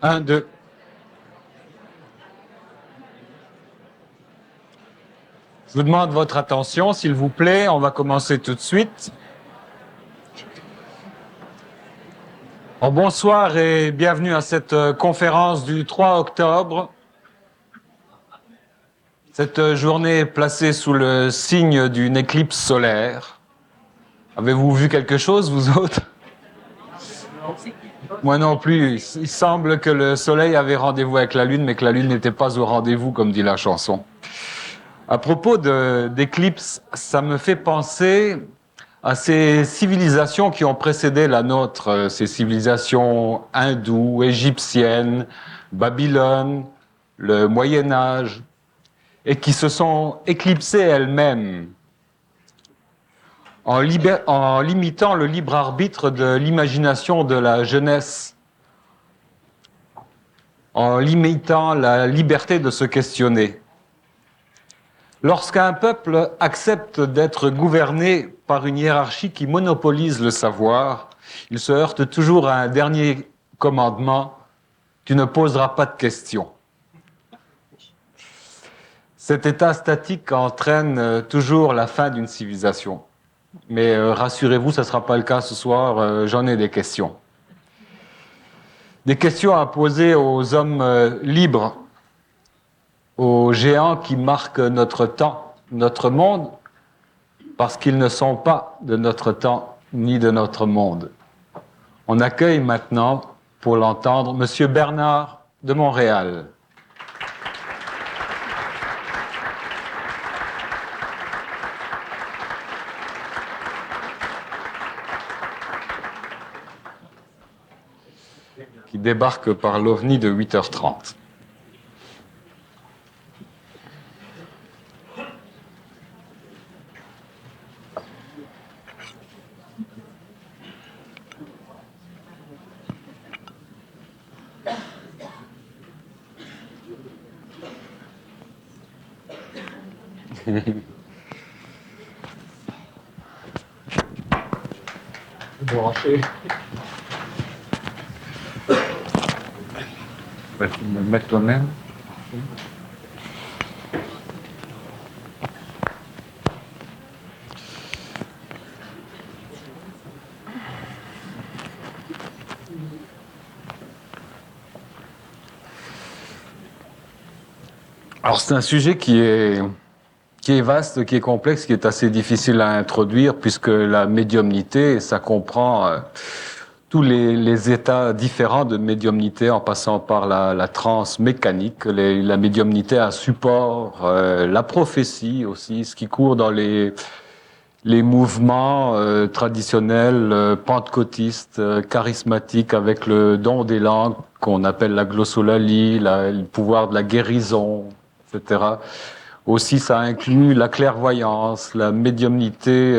Un, deux. Je vous demande votre attention, s'il vous plaît. On va commencer tout de suite. Bonsoir et bienvenue à cette conférence du 3 octobre. Cette journée est placée sous le signe d'une éclipse solaire. Avez-vous vu quelque chose, vous autres? Moi non plus. Il semble que le soleil avait rendez-vous avec la lune, mais que la lune n'était pas au rendez-vous, comme dit la chanson. À propos d'éclipses, ça me fait penser à ces civilisations qui ont précédé la nôtre, ces civilisations hindoues, égyptiennes, Babylone, le Moyen Âge, et qui se sont éclipsées elles-mêmes en limitant le libre arbitre de l'imagination de la jeunesse, en limitant la liberté de se questionner. Lorsqu'un peuple accepte d'être gouverné par une hiérarchie qui monopolise le savoir, il se heurte toujours à un dernier commandement: tu ne poseras pas de questions. Cet état statique entraîne toujours la fin d'une civilisation. Mais rassurez-vous, ce ne sera pas le cas ce soir, j'en ai des questions. Des questions à poser aux hommes libres, aux géants qui marquent notre temps, notre monde, parce qu'ils ne sont pas de notre temps ni de notre monde. On accueille maintenant, pour l'entendre, Monsieur Bernard de Montréal. Qui débarque par l'OVNI de 8h30. Branché. Tu vas me le mettre toi-même. Alors c'est un sujet qui est vaste, qui est complexe, qui est assez difficile à introduire, puisque la médiumnité, ça comprend tous les états différents de médiumnité, en passant par la transe mécanique, la médiumnité à support, la prophétie aussi, ce qui court dans les mouvements traditionnels, pentecôtistes, charismatiques, avec le don des langues qu'on appelle la glossolalie, le pouvoir de la guérison, etc. Aussi, ça inclut la clairvoyance, la médiumnité,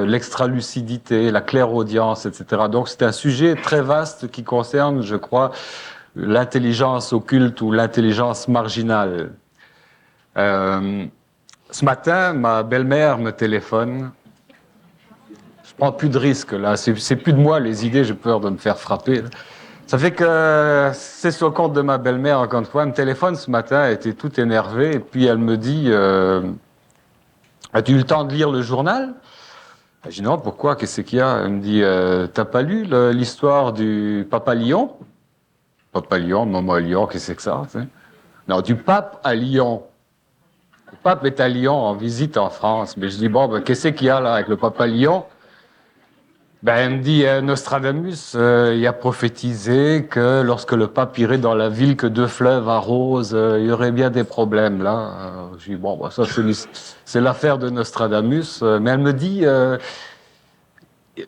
l'extralucidité, la clairaudience, etc. Donc, c'est un sujet très vaste qui concerne, je crois, l'intelligence occulte ou l'intelligence marginale. Ce matin, ma belle-mère me téléphone. Je prends plus de risques, là. C'est plus de moi, les idées, j'ai peur de me faire frapper, là. Ça fait que c'est sur le compte de ma belle-mère, encore une fois. Elle me téléphone ce matin, elle était toute énervée, et puis elle me dit as-tu eu le temps de lire le journal? Je dis non, pourquoi? Qu'est-ce qu'il y a? Elle me dit t'as pas lu l'histoire du Papa Lion? Papa Lion, Maman Lion, qu'est-ce que c'est que ça? T'sais? Non, du pape à Lyon. Le pape est à Lyon en visite en France. Mais je dis bon, qu'est-ce qu'il y a là avec le Papa Lion? Elle me dit, Nostradamus, il a prophétisé que lorsque le pape irait dans la ville que deux fleuves arrosent, il y aurait bien des problèmes, là. Je dis, bon, ça, c'est l'affaire de Nostradamus. Mais elle me dit,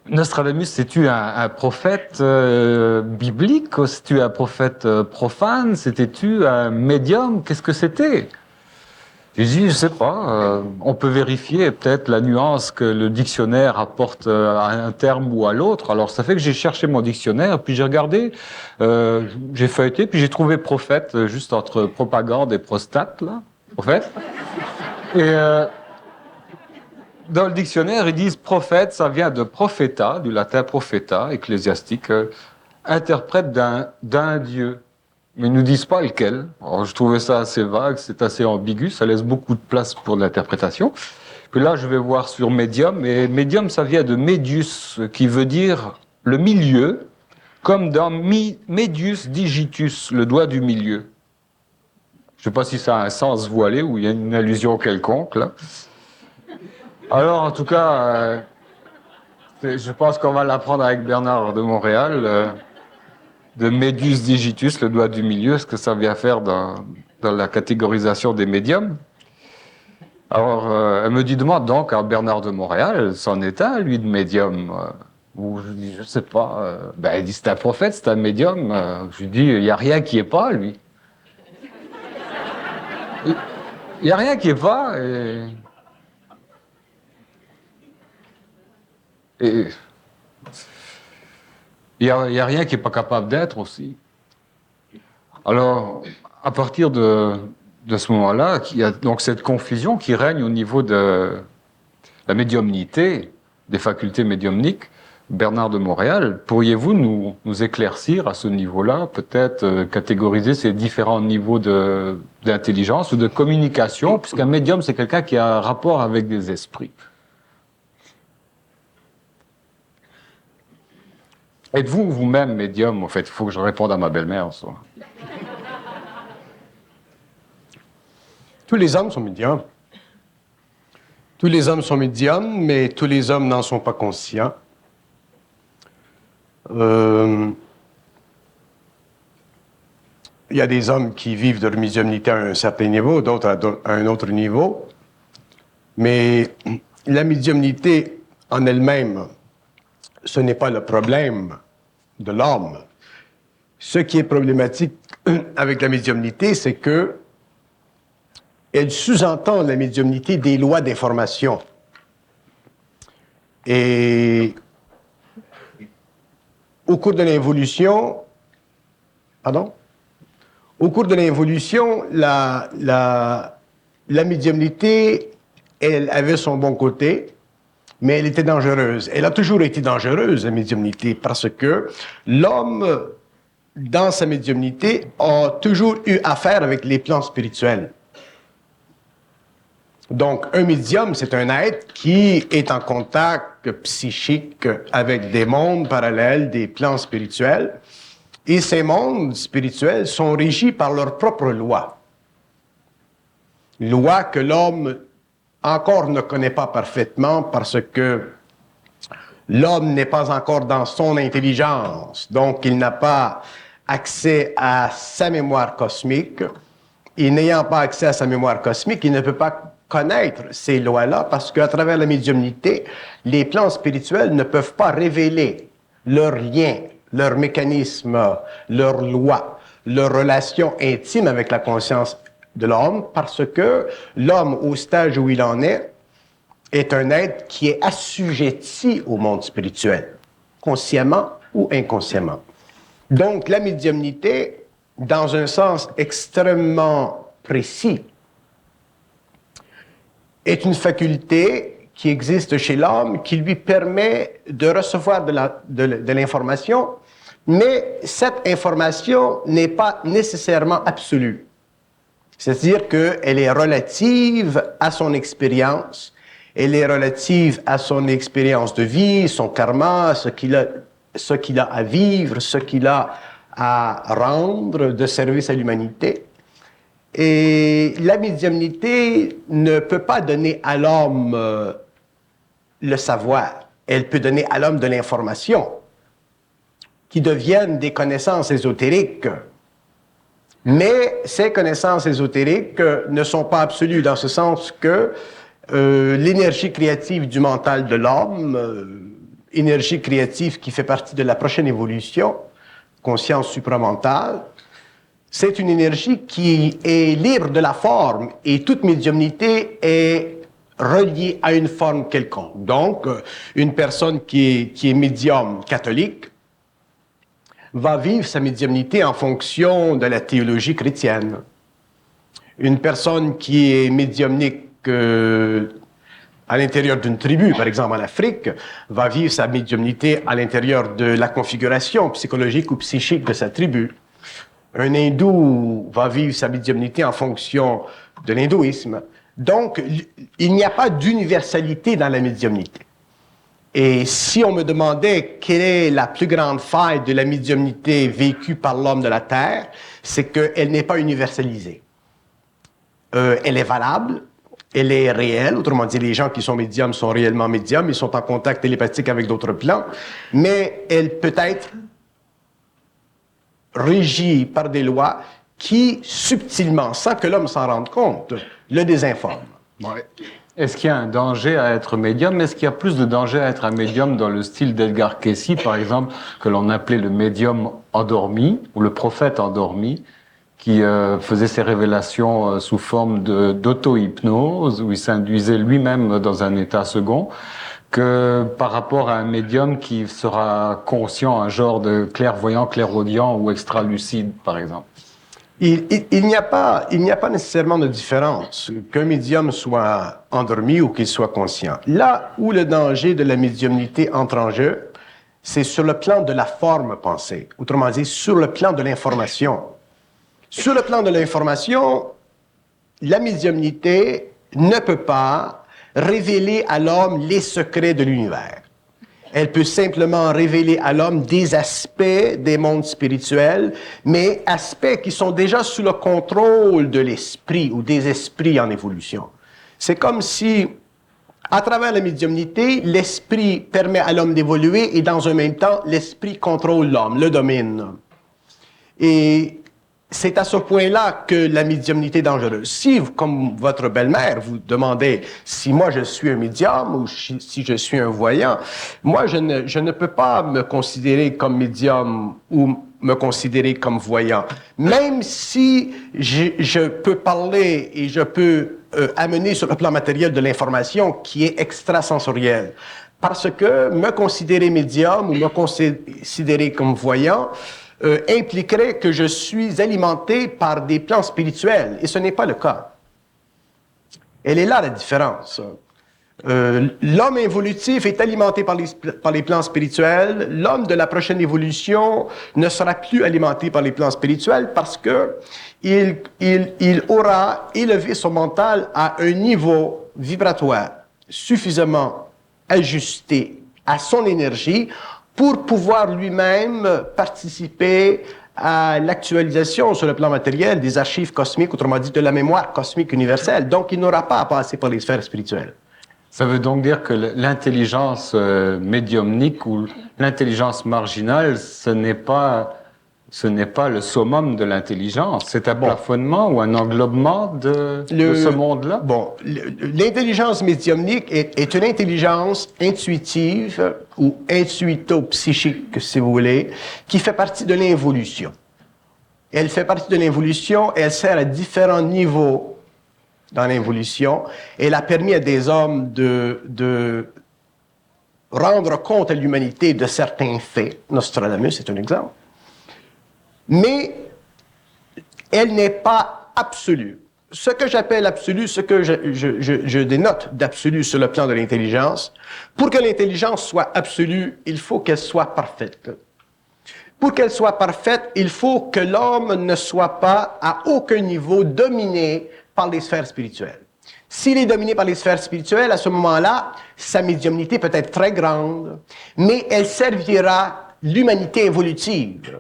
Nostradamus, c'est-tu un prophète biblique ou c'est-tu un prophète profane? C'était-tu un médium? Qu'est-ce que c'était? J'ai dit, je sais pas, on peut vérifier peut-être la nuance que le dictionnaire apporte à un terme ou à l'autre. Alors ça fait que j'ai cherché mon dictionnaire, puis j'ai regardé, j'ai feuilleté, puis j'ai trouvé prophète juste entre propagande et prostate, là, prophète. Et dans le dictionnaire, ils disent prophète, ça vient de propheta, du latin propheta, ecclésiastique, interprète d'un dieu. mais ils ne nous disent pas lequel. Alors, je trouvais ça assez vague, c'est assez ambigu, ça laisse beaucoup de place pour l'interprétation. Puis là, je vais voir sur médium, et médium, ça vient de medius, qui veut dire le milieu, comme dans medius digitus, le doigt du milieu. Je ne sais pas si ça a un sens voilé ou il y a une allusion quelconque, là. Alors, en tout cas, je pense qu'on va l'apprendre avec Bernard de Montréal, de medius digitus, le doigt du milieu, ce que ça vient faire dans la catégorisation des médiums. Alors, elle me dit, demande donc à Bernard de Montréal, c'en est un, lui, de médium. Ou je dis, je sais pas. Ben, elle dit, c'est un prophète, c'est un médium. Je lui dis, il n'y a rien qui est pas, lui. Il n'y a rien qui est pas. Et il n'y a rien qui n'est pas capable d'être aussi. Alors, à partir de ce moment-là, il y a donc cette confusion qui règne au niveau de la médiumnité, des facultés médiumniques. Bernard de Montréal, pourriez-vous nous éclaircir à ce niveau-là, peut-être catégoriser ces différents niveaux d'intelligence ou de communication, puisqu'un médium, c'est quelqu'un qui a un rapport avec des esprits. Êtes-vous vous-même médium, en fait? Il faut que je réponde à ma belle-mère, ça. Tous les hommes sont médiums. Tous les hommes sont médiums, mais tous les hommes n'en sont pas conscients. Il y a des hommes qui vivent de leur médiumnité à un certain niveau, d'autres à un autre niveau. Mais la médiumnité en elle-même, ce n'est pas le problème de l'homme. Ce qui est problématique avec la médiumnité, c'est que elle sous-entend la médiumnité des lois d'information. Et au cours de l'évolution, au cours de l'évolution, la médiumnité, elle avait son bon côté, mais elle était dangereuse. Elle a toujours été dangereuse, la médiumnité, parce que l'homme, dans sa médiumnité, a toujours eu affaire avec les plans spirituels. Donc, un médium, c'est un être qui est en contact psychique avec des mondes parallèles, des plans spirituels. Et ces mondes spirituels sont régis par leurs propres lois. Lois que l'homme encore ne connaît pas parfaitement parce que l'homme n'est pas encore dans son intelligence. Donc, il n'a pas accès à sa mémoire cosmique. Et n'ayant pas accès à sa mémoire cosmique, il ne peut pas connaître ces lois-là parce qu'à travers la médiumnité, les plans spirituels ne peuvent pas révéler leurs liens, leurs mécanismes, leurs lois, leurs relations intimes avec la conscience de l'homme parce que l'homme, au stage où il en est un être qui est assujetti au monde spirituel, consciemment ou inconsciemment. Donc, la médiumnité, dans un sens extrêmement précis, est une faculté qui existe chez l'homme, qui lui permet de recevoir de l'information, mais cette information n'est pas nécessairement absolue. C'est-à-dire qu'elle est relative à son expérience, elle est relative à son expérience de vie, son karma, ce qu'il a à vivre, ce qu'il a à rendre de service à l'humanité. Et la médiumnité ne peut pas donner à l'homme le savoir. Elle peut donner à l'homme de l'information qui deviennent des connaissances ésotériques. Mais ces connaissances ésotériques ne sont pas absolues dans ce sens que l'énergie créative du mental de l'homme, énergie créative qui fait partie de la prochaine évolution, conscience supramentale, c'est une énergie qui est libre de la forme et toute médiumnité est reliée à une forme quelconque. Donc, une personne qui est médium catholique va vivre sa médiumnité en fonction de la théologie chrétienne. Une personne qui est médiumnique à l'intérieur d'une tribu, par exemple en Afrique, va vivre sa médiumnité à l'intérieur de la configuration psychologique ou psychique de sa tribu. Un hindou va vivre sa médiumnité en fonction de l'hindouisme. Donc, il n'y a pas d'universalité dans la médiumnité. Et si on me demandait quelle est la plus grande faille de la médiumnité vécue par l'homme de la Terre, c'est qu'elle n'est pas universalisée. Elle est valable, elle est réelle, autrement dit, les gens qui sont médiums sont réellement médiums, ils sont en contact télépathique avec d'autres plans, mais elle peut être régie par des lois qui, subtilement, sans que l'homme s'en rende compte, le désinforment. Ouais. Est-ce qu'il y a un danger à être médium? Est-ce qu'il y a plus de danger à être un médium dans le style d'Edgar Cayce, par exemple, que l'on appelait le médium endormi, ou le prophète endormi, qui faisait ses révélations sous forme d'auto-hypnose, où il s'induisait lui-même dans un état second, que par rapport à un médium qui sera conscient, un genre de clairvoyant, clairaudient ou extra-lucide, par exemple? Il n'y a pas nécessairement de différence qu'un médium soit endormi ou qu'il soit conscient. Là où le danger de la médiumnité entre en jeu, c'est sur le plan de la forme pensée, autrement dit, sur le plan de l'information. Sur le plan de l'information, la médiumnité ne peut pas révéler à l'homme les secrets de l'univers. Elle peut simplement révéler à l'homme des aspects des mondes spirituels, mais aspects qui sont déjà sous le contrôle de l'esprit ou des esprits en évolution. C'est comme si, à travers la médiumnité, l'esprit permet à l'homme d'évoluer et dans un même temps, l'esprit contrôle l'homme, le domine. Et c'est à ce point-là que la médiumnité est dangereuse. Si, comme votre belle-mère, vous demandez si moi je suis un médium ou si je suis un voyant, moi je ne peux pas me considérer comme médium ou me considérer comme voyant. Même si je peux parler et je peux amener sur le plan matériel de l'information qui est extrasensorielle. Parce que me considérer médium ou me considérer comme voyant impliquerait que je suis alimenté par des plans spirituels, et ce n'est pas le cas. Elle est là la différence. L'homme évolutif est alimenté par les plans spirituels. L'homme de la prochaine évolution ne sera plus alimenté par les plans spirituels parce que il aura élevé son mental à un niveau vibratoire suffisamment ajusté à son énergie pour pouvoir lui-même participer à l'actualisation sur le plan matériel des archives cosmiques, autrement dit de la mémoire cosmique universelle. Donc, il n'aura pas à passer par les sphères spirituelles. Ça veut donc dire que l'intelligence médiumnique ou l'intelligence marginale, ce n'est pas le summum de l'intelligence. C'est un plafonnement ou un englobement de ce monde-là? Bon, l'intelligence médiumnique est une intelligence intuitive ou intuito-psychique, si vous voulez, qui fait partie de l'évolution. Elle fait partie de l'évolution, elle sert à différents niveaux dans l'évolution. Elle a permis à des hommes de rendre compte à l'humanité de certains faits. Nostradamus est un exemple. Mais elle n'est pas absolue. Ce que j'appelle absolu, ce que je dénote d'absolu sur le plan de l'intelligence, pour que l'intelligence soit absolue, il faut qu'elle soit parfaite. Pour qu'elle soit parfaite, il faut que l'homme ne soit pas à aucun niveau dominé par les sphères spirituelles. S'il est dominé par les sphères spirituelles, à ce moment-là, sa médiumnité peut être très grande, mais elle servira l'humanité évolutive.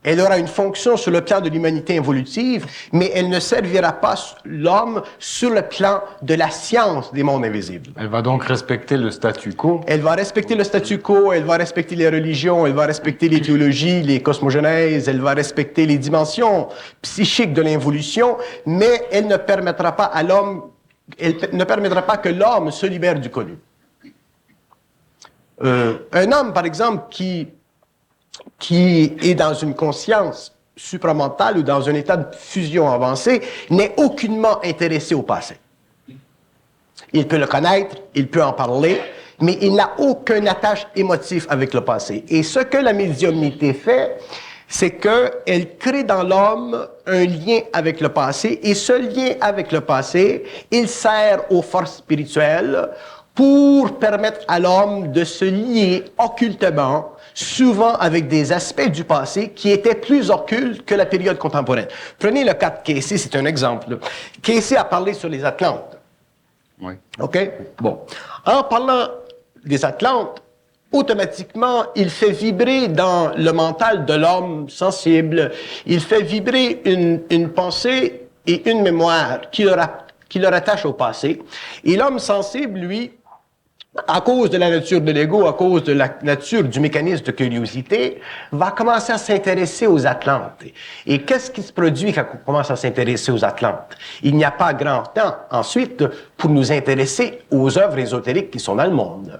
Elle aura une fonction sur le plan de l'humanité évolutive, mais elle ne servira pas l'homme sur le plan de la science des mondes invisibles. Elle va donc respecter le statu quo? Elle va respecter le statu quo, elle va respecter les religions, elle va respecter les théologies, les cosmogenèses, elle va respecter les dimensions psychiques de l'évolution, mais elle ne permettra pas à l'homme, elle ne permettra pas que l'homme se libère du connu. Un homme, par exemple, qui est dans une conscience supramentale ou dans un état de fusion avancée, n'est aucunement intéressé au passé. Il peut le connaître, il peut en parler, mais il n'a aucun attache émotif avec le passé. Et ce que la médiumnité fait, c'est qu'elle crée dans l'homme un lien avec le passé, et ce lien avec le passé, il sert aux forces spirituelles pour permettre à l'homme de se lier occultement, souvent avec des aspects du passé qui étaient plus occultes que la période contemporaine. Prenez le cas de Casey, c'est un exemple. Casey a parlé sur les Atlantes. Oui. OK? Bon. En parlant des Atlantes, automatiquement, il fait vibrer dans le mental de l'homme sensible, il fait vibrer une pensée et une mémoire qui le rattache au passé. Et l'homme sensible, lui, à cause de la nature de l'ego, à cause de la nature du mécanisme de curiosité, va commencer à s'intéresser aux Atlantes. Et qu'est-ce qui se produit quand on commence à s'intéresser aux Atlantes? Il n'y a pas grand temps ensuite pour nous intéresser aux œuvres ésotériques qui sont dans le monde.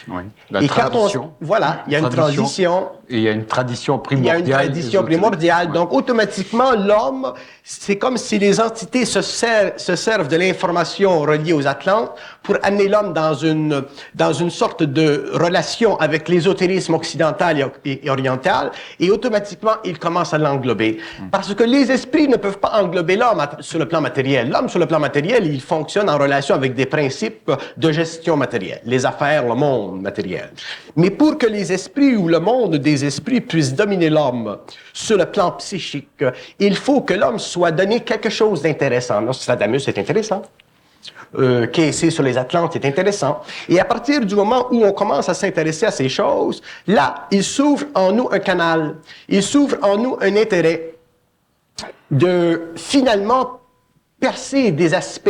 Oui. La Et tradition. Voilà, il y a une transition. Et il y a une tradition primordiale. Il y a une tradition primordiale. Ouais. Donc, automatiquement, l'homme, c'est comme si les entités se servent de l'information reliée aux Atlantes pour amener l'homme dans une sorte de relation avec l'ésotérisme occidental et oriental, et automatiquement, il commence à l'englober. Parce que les esprits ne peuvent pas englober l'homme sur le plan matériel. L'homme, sur le plan matériel, il fonctionne en relation avec des principes de gestion matérielle, les affaires, le monde matériel. Mais pour que les esprits ou le monde des esprits puisse dominer l'homme sur le plan psychique, il faut que l'homme soit donné quelque chose d'intéressant. Nostradamus, c'est intéressant. Casey sur les Atlantes, c'est intéressant. Et à partir du moment où on commence à s'intéresser à ces choses, là, il s'ouvre en nous un canal. Il s'ouvre en nous un intérêt de finalement percer des aspects,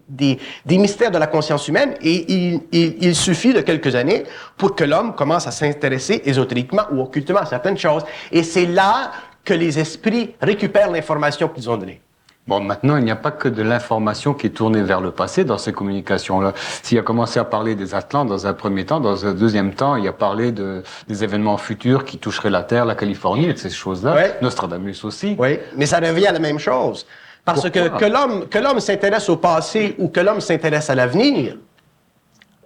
des mystères de la conscience humaine, et il suffit de quelques années pour que l'homme commence à s'intéresser ésotériquement ou occultement à certaines choses. Et c'est là que les esprits récupèrent l'information qu'ils ont donnée. Bon, maintenant, il n'y a pas que de l'information qui est tournée vers le passé dans ces communications-là. S'il a commencé à parler des Atlantes dans un premier temps, dans un deuxième temps, il a parlé des événements futurs qui toucheraient la Terre, la Californie et de ces choses-là. Ouais. Nostradamus aussi. Oui, mais ça revient à la même chose. Parce Pourquoi? que l'homme s'intéresse au passé ou que l'homme s'intéresse à l'avenir,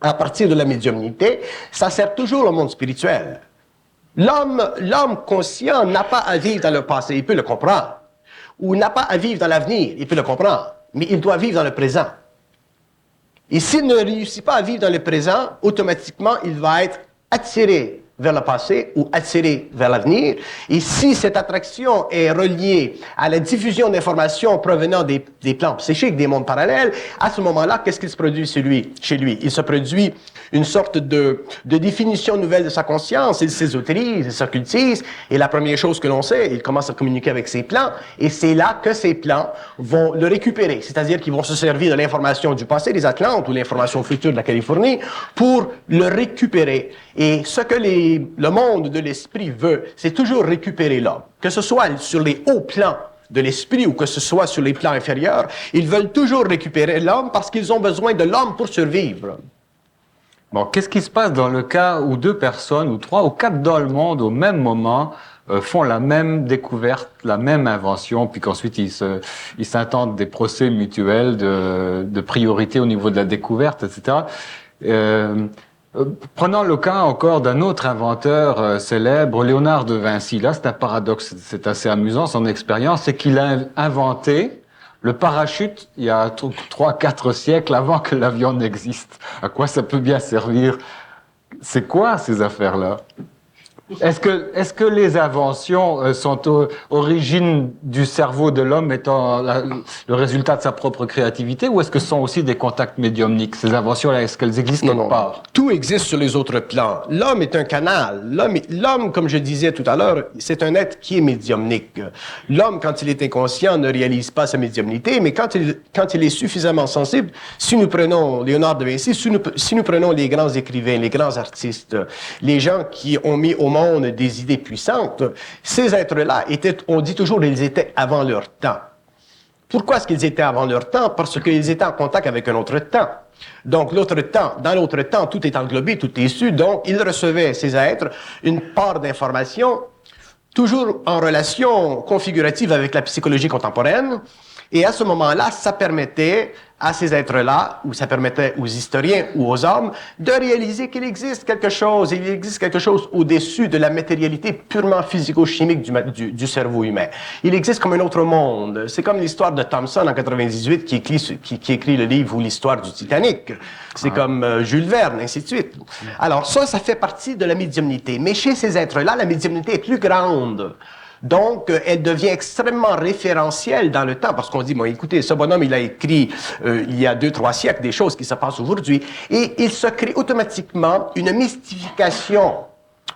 à partir de la médiumnité, ça sert toujours au monde spirituel. L'homme conscient n'a pas à vivre dans le passé, il peut le comprendre. Ou n'a pas à vivre dans l'avenir, il peut le comprendre. Mais il doit vivre dans le présent. Et s'il ne réussit pas à vivre dans le présent, automatiquement, il va être attiré vers le passé ou attiré vers l'avenir. Et si cette attraction est reliée à la diffusion d'informations provenant des plans psychiques, des mondes parallèles, à ce moment-là, qu'est-ce qui se produit chez lui? Il se produit une sorte de définition nouvelle de sa conscience, il s'ésotérise, il s'occultise, et la première chose que l'on sait, il commence à communiquer avec ses plans, et c'est là que ces plans vont le récupérer, c'est-à-dire qu'ils vont se servir de l'information du passé des Atlantes ou l'information future de la Californie pour le récupérer. Et ce que le monde de l'esprit veut, c'est toujours récupérer l'homme. Que ce soit sur les hauts plans de l'esprit ou que ce soit sur les plans inférieurs, ils veulent toujours récupérer l'homme parce qu'ils ont besoin de l'homme pour survivre. Bon, qu'est-ce qui se passe dans le cas où deux personnes, ou trois, ou quatre dans le monde, au même moment, font la même découverte, la même invention, puis qu'ensuite ils s'intentent des procès mutuels de priorité au niveau de la découverte, etc. Prenons le cas encore d'un autre inventeur célèbre, Léonard de Vinci. Là, c'est un paradoxe, c'est assez amusant, son expérience, c'est qu'il a inventé le parachute il y a 3-4 siècles avant que l'avion n'existe. À quoi ça peut bien servir? C'est quoi ces affaires-là? Est-ce que les inventions sont origine du cerveau de l'homme étant le résultat de sa propre créativité, ou est-ce que ce sont aussi des contacts médiumniques? Ces inventions-là, est-ce qu'elles existent quelque part? Tout existe sur les autres plans. L'homme est un canal. L'homme, comme je disais tout à l'heure, c'est un être qui est médiumnique. L'homme, quand il est inconscient, ne réalise pas sa médiumnité, mais quand il est suffisamment sensible, si nous prenons Léonard de Vinci, si nous prenons les grands écrivains, les grands artistes, les gens qui ont mis au monde des idées puissantes, ces êtres-là on dit toujours, ils étaient avant leur temps. Pourquoi est-ce qu'ils étaient avant leur temps? Parce qu'ils étaient en contact avec un autre temps. Donc, dans l'autre temps, tout est englobé, tout est su. Donc, ils recevaient, ces êtres, une part d'informations, toujours en relation configurative avec la psychologie contemporaine. Et à ce moment-là, ça permettait à ces êtres-là, ou ça permettait aux historiens ou aux hommes de réaliser qu'il existe quelque chose, il existe quelque chose au-dessus de la matérialité purement physico-chimique du cerveau humain. Il existe comme un autre monde. C'est comme l'histoire de Thomson en 98 qui écrit le livre ou l'histoire du Titanic. C'est comme Jules Verne, ainsi de suite. Alors ça fait partie de la médiumnité. Mais chez ces êtres-là, la médiumnité est plus grande. Donc, elle devient extrêmement référentielle dans le temps, parce qu'on dit, bon, écoutez, ce bonhomme, il a écrit il y a 2-3 siècles des choses qui se passent aujourd'hui, et il se crée automatiquement une mystification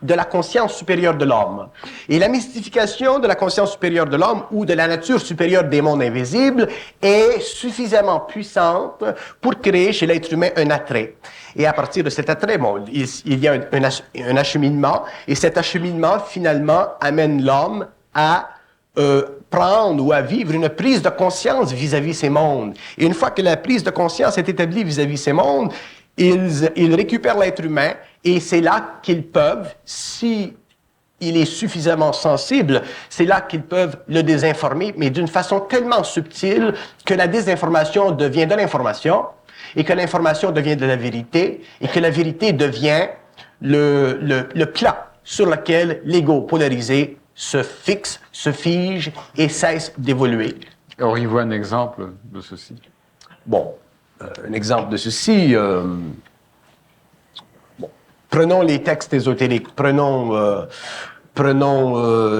de la conscience supérieure de l'homme. Et la mystification de la conscience supérieure de l'homme ou de la nature supérieure des mondes invisibles est suffisamment puissante pour créer chez l'être humain un attrait. Et à partir de cet attrait, bon, il y a un acheminement, et cet acheminement, finalement, amène l'homme à prendre ou à vivre une prise de conscience vis-à-vis ces mondes. Et une fois que la prise de conscience est établie vis-à-vis ces mondes, ils récupèrent l'être humain, et c'est là qu'ils peuvent, si il est suffisamment sensible, c'est là qu'ils peuvent le désinformer, mais d'une façon tellement subtile que la désinformation devient de l'information, et que l'information devient de la vérité, et que la vérité devient le plan sur lequel l'ego polarisé se fixe, se fige et cesse d'évoluer. Auriez-vous un exemple de ceci? Bon, un exemple de ceci, prenons les textes ésotériques, prenons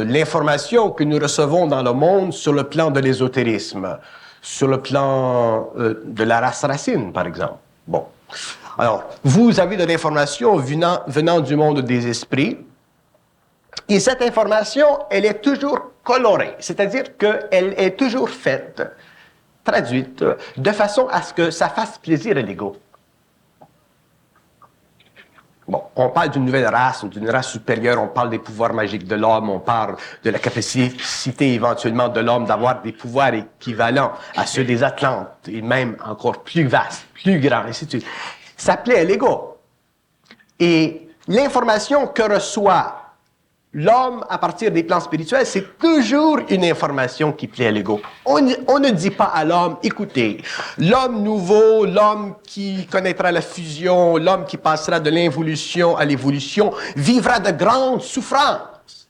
l'information que nous recevons dans le monde sur le plan de l'ésotérisme, sur le plan de la race racine, par exemple. Bon. Alors, vous avez de l'information venant du monde des esprits, et cette information, elle est toujours colorée, c'est-à-dire qu'elle est toujours faite, traduite, de façon à ce que ça fasse plaisir à l'ego. Bon, on parle d'une nouvelle race, d'une race supérieure, on parle des pouvoirs magiques de l'homme, on parle de la capacité éventuellement de l'homme d'avoir des pouvoirs équivalents à ceux des Atlantes, et même encore plus vastes, plus grands, et ainsi de suite. Ça plaît à l'ego. Et l'information que reçoit l'homme à partir des plans spirituels, c'est toujours une information qui plaît à l'ego. On ne dit pas à l'homme, écoutez, l'homme nouveau, l'homme qui connaîtra la fusion, l'homme qui passera de l'involution à l'évolution, vivra de grandes souffrances.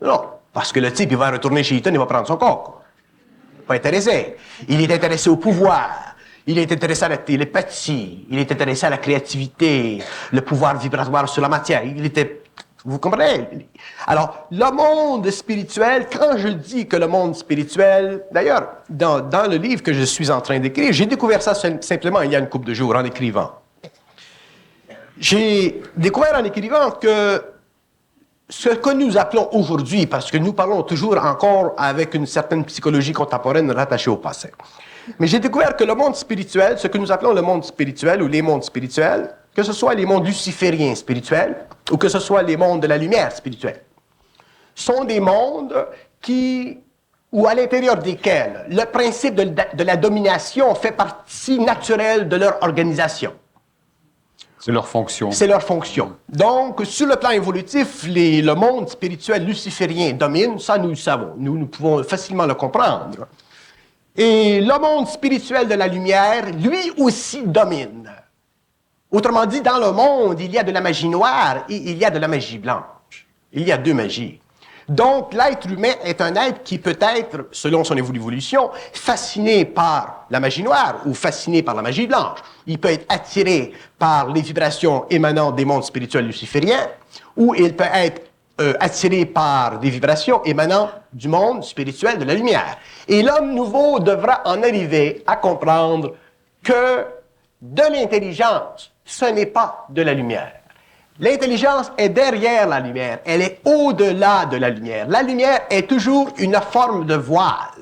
Non, parce que le type, il va retourner chez Eton, il va prendre son corps. Il n'est pas intéressé. Il est intéressé au pouvoir. Il est intéressé à la télépathie, il est intéressé à la créativité, le pouvoir vibratoire sur la matière. Vous comprenez? Alors, le monde spirituel, quand je dis que le monde spirituel, d'ailleurs, dans le livre que je suis en train d'écrire, j'ai découvert ça simplement il y a une couple de jours en écrivant. J'ai découvert en écrivant que ce que nous appelons aujourd'hui, parce que nous parlons toujours encore avec une certaine psychologie contemporaine rattachée au passé. Mais j'ai découvert que le monde spirituel, ce que nous appelons le monde spirituel ou les mondes spirituels, que ce soit les mondes lucifériens spirituels ou que ce soit les mondes de la lumière spirituelle, sont des mondes ou à l'intérieur desquels le principe de la domination fait partie naturelle de leur organisation. C'est leur fonction. C'est leur fonction. Donc, sur le plan évolutif, le monde spirituel luciférien domine, ça nous le savons, nous pouvons facilement le comprendre. Et le monde spirituel de la lumière, lui aussi domine. Autrement dit, dans le monde, il y a de la magie noire et il y a de la magie blanche. Il y a deux magies. Donc, l'être humain est un être qui peut être, selon son évolution, fasciné par la magie noire ou fasciné par la magie blanche. Il peut être attiré par les vibrations émanant des mondes spirituels lucifériens ou il peut être attiré par des vibrations émanant du monde spirituel de la lumière. Et l'homme nouveau devra en arriver à comprendre que de l'intelligence, ce n'est pas de la lumière. L'intelligence est derrière la lumière, elle est au-delà de la lumière. La lumière est toujours une forme de voile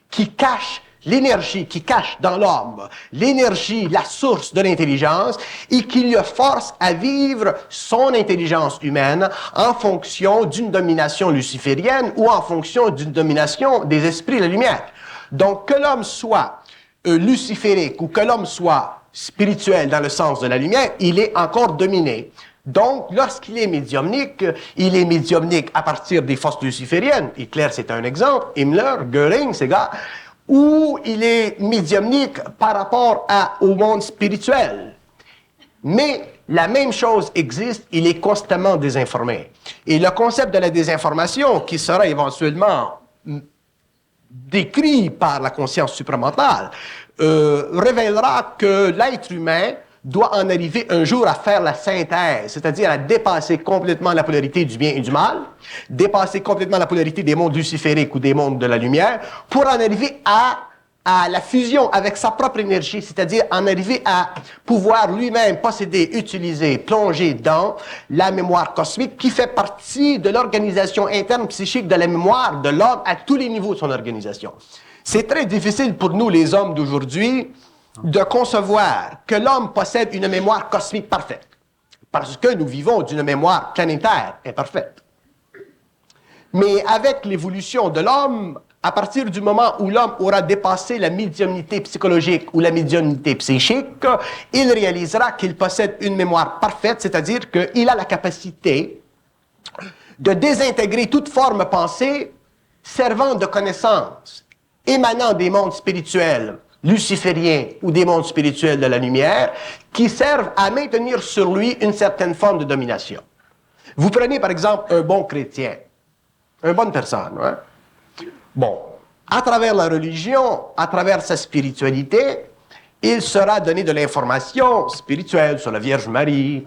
qui cache l'énergie, qui cache dans l'homme l'énergie, la source de l'intelligence, et qui le force à vivre son intelligence humaine en fonction d'une domination luciférienne ou en fonction d'une domination des esprits de la lumière. Donc, que l'homme soit luciférique ou que l'homme soit spirituel dans le sens de la lumière, il est encore dominé. Donc, lorsqu'il est médiumnique à partir des forces lucifériennes. Hitler, c'est un exemple. Himmler, Göring, ces gars, ou il est médiumnique par rapport au monde spirituel. Mais la même chose existe, il est constamment désinformé. Et le concept de la désinformation, qui sera éventuellement décrit par la conscience supramentale, révélera que l'être humain doit en arriver un jour à faire la synthèse, c'est-à-dire à dépasser complètement la polarité du bien et du mal, dépasser complètement la polarité des mondes lucifériques ou des mondes de la lumière, pour en arriver à la fusion avec sa propre énergie, c'est-à-dire en arriver à pouvoir lui-même posséder, utiliser, plonger dans la mémoire cosmique qui fait partie de l'organisation interne psychique de la mémoire de l'homme à tous les niveaux de son organisation. C'est très difficile pour nous, les hommes d'aujourd'hui, de concevoir que l'homme possède une mémoire cosmique parfaite, parce que nous vivons d'une mémoire planétaire imparfaite. Mais avec l'évolution de l'homme, à partir du moment où l'homme aura dépassé la médiumnité psychologique ou la médiumnité psychique, il réalisera qu'il possède une mémoire parfaite, c'est-à-dire qu'il a la capacité de désintégrer toute forme pensée servant de connaissance, émanant des mondes spirituels lucifériens ou des mondes spirituels de la lumière, qui servent à maintenir sur lui une certaine forme de domination. Vous prenez par exemple un bon chrétien, une bonne personne, hein? Bon, à travers la religion, à travers sa spiritualité, il sera donné de l'information spirituelle sur la Vierge Marie,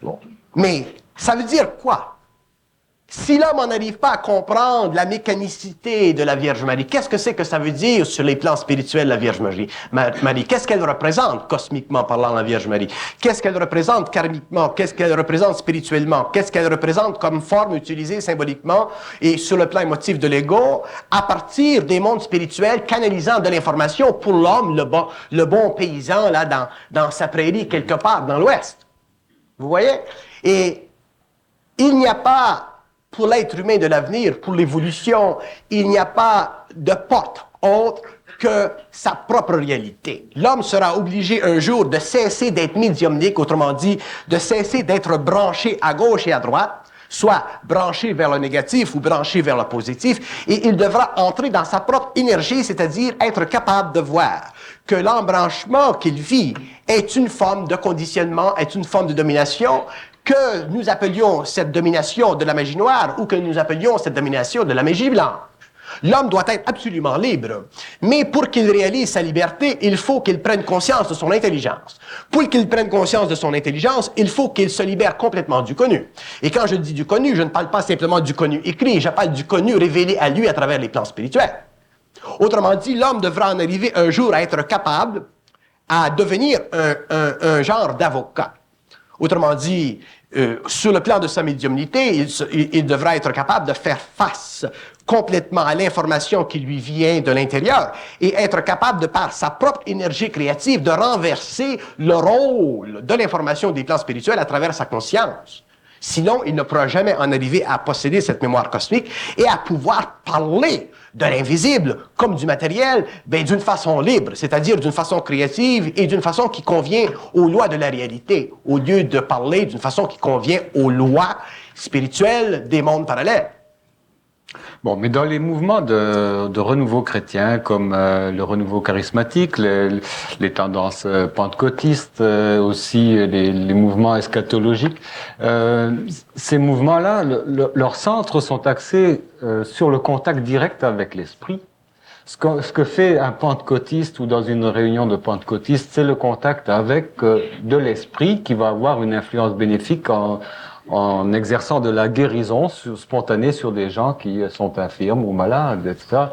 bon. Mais ça veut dire quoi? Si l'homme n'arrive pas à comprendre la mécanicité de la Vierge Marie, qu'est-ce que c'est que ça veut dire sur les plans spirituels, la Vierge Marie? Qu'est-ce qu'elle représente, cosmiquement parlant, la Vierge Marie? Qu'est-ce qu'elle représente karmiquement? Qu'est-ce qu'elle représente spirituellement? Qu'est-ce qu'elle représente comme forme utilisée symboliquement et sur le plan émotif de l'ego, à partir des mondes spirituels, canalisant de l'information pour l'homme, le bon paysan, là, dans sa prairie, quelque part dans l'Ouest? Vous voyez? Et il n'y a pas, pour l'être humain de l'avenir, pour l'évolution, il n'y a pas de porte autre que sa propre réalité. L'homme sera obligé un jour de cesser d'être médiumnique, autrement dit, de cesser d'être branché à gauche et à droite, soit branché vers le négatif ou branché vers le positif, et il devra entrer dans sa propre énergie, c'est-à-dire être capable de voir que l'embranchement qu'il vit est une forme de conditionnement, est une forme de domination, que nous appelions cette domination de la magie noire ou que nous appelions cette domination de la magie blanche. L'homme doit être absolument libre. Mais pour qu'il réalise sa liberté, il faut qu'il prenne conscience de son intelligence. Pour qu'il prenne conscience de son intelligence, il faut qu'il se libère complètement du connu. Et quand je dis du connu, je ne parle pas simplement du connu écrit, je parle du connu révélé à lui à travers les plans spirituels. Autrement dit, l'homme devra en arriver un jour à être capable à devenir un genre d'avocat. Autrement dit, sur le plan de sa médiumnité, il devra être capable de faire face complètement à l'information qui lui vient de l'intérieur et être capable, de par sa propre énergie créative, de renverser le rôle de l'information des plans spirituels à travers sa conscience. Sinon, il ne pourra jamais en arriver à posséder cette mémoire cosmique et à pouvoir parler de l'invisible comme du matériel, d'une façon libre, c'est-à-dire d'une façon créative et d'une façon qui convient aux lois de la réalité, au lieu de parler d'une façon qui convient aux lois spirituelles des mondes parallèles. Bon, mais dans les mouvements de renouveau chrétien, comme le renouveau charismatique, les tendances pentecôtistes, aussi les mouvements eschatologiques, ces mouvements-là, leurs centres sont axés sur le contact direct avec l'esprit. Ce que fait un pentecôtiste ou dans une réunion de pentecôtistes, c'est le contact avec de l'esprit qui va avoir une influence bénéfique en exerçant de la guérison spontanée sur des gens qui sont infirmes ou malades, etc.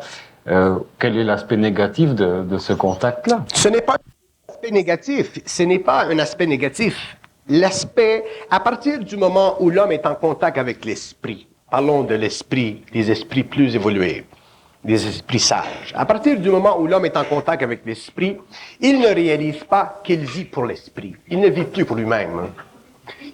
Quel est l'aspect négatif de ce contact-là? Ce n'est pas un aspect négatif. Ce n'est pas un aspect négatif. L'aspect, à partir du moment où l'homme est en contact avec l'esprit, parlons de l'esprit, des esprits plus évolués, des esprits sages. À partir du moment où l'homme est en contact avec l'esprit, il ne réalise pas qu'il vit pour l'esprit. Il ne vit plus pour lui-même.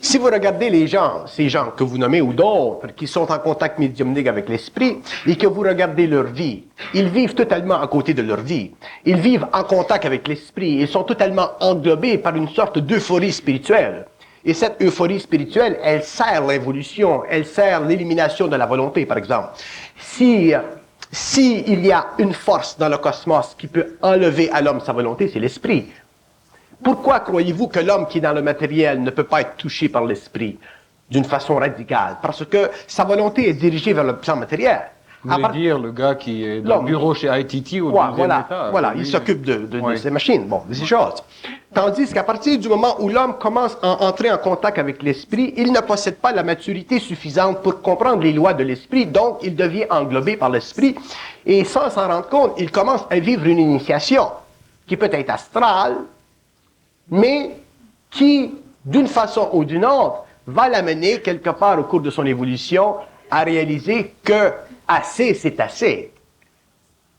Si vous regardez ces gens que vous nommez ou d'autres qui sont en contact médiumnique avec l'esprit et que vous regardez leur vie, ils vivent totalement à côté de leur vie. Ils vivent en contact avec l'esprit. Ils sont totalement englobés par une sorte d'euphorie spirituelle. Et cette euphorie spirituelle, elle sert l'évolution, elle sert l'élimination de la volonté, par exemple. Si s'il y a une force dans le cosmos qui peut enlever à l'homme sa volonté, c'est l'esprit. Pourquoi croyez-vous que l'homme qui est dans le matériel ne peut pas être touché par l'esprit d'une façon radicale? Parce que sa volonté est dirigée vers le plan matériel. Vous voulez dire le gars qui est dans le bureau chez ITT au deuxième étage? Voilà, il s'occupe de ces machines, de ces choses. Tandis qu'à partir du moment où l'homme commence à entrer en contact avec l'esprit, il ne possède pas la maturité suffisante pour comprendre les lois de l'esprit, donc il devient englobé par l'esprit, et sans s'en rendre compte, il commence à vivre une initiation qui peut être astrale, mais qui, d'une façon ou d'une autre, va l'amener quelque part au cours de son évolution à réaliser que assez, c'est assez.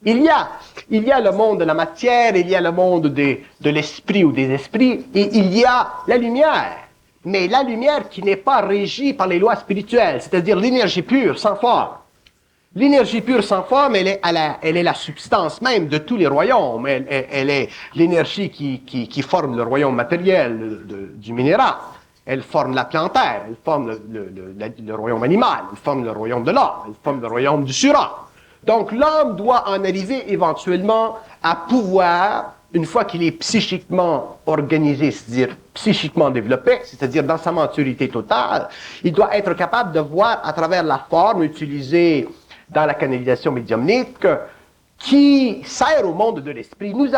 Il y a le monde de la matière, il y a le monde de l'esprit ou des esprits, et il y a la lumière. Mais la lumière qui n'est pas régie par les lois spirituelles, c'est-à-dire l'énergie pure, sans forme. L'énergie pure sans forme, elle est la substance même de tous les royaumes. Elle est l'énergie qui forme le royaume matériel du minéral. Elle forme la plantaire, elle forme le royaume animal, elle forme le royaume de l'homme, elle forme le royaume du surhomme. Donc l'homme doit en arriver éventuellement à pouvoir, une fois qu'il est psychiquement organisé, c'est-à-dire psychiquement développé, c'est-à-dire dans sa maturité totale, il doit être capable de voir à travers la forme utilisée dans la canalisation médiumnique qui sert au monde de l'esprit. Nous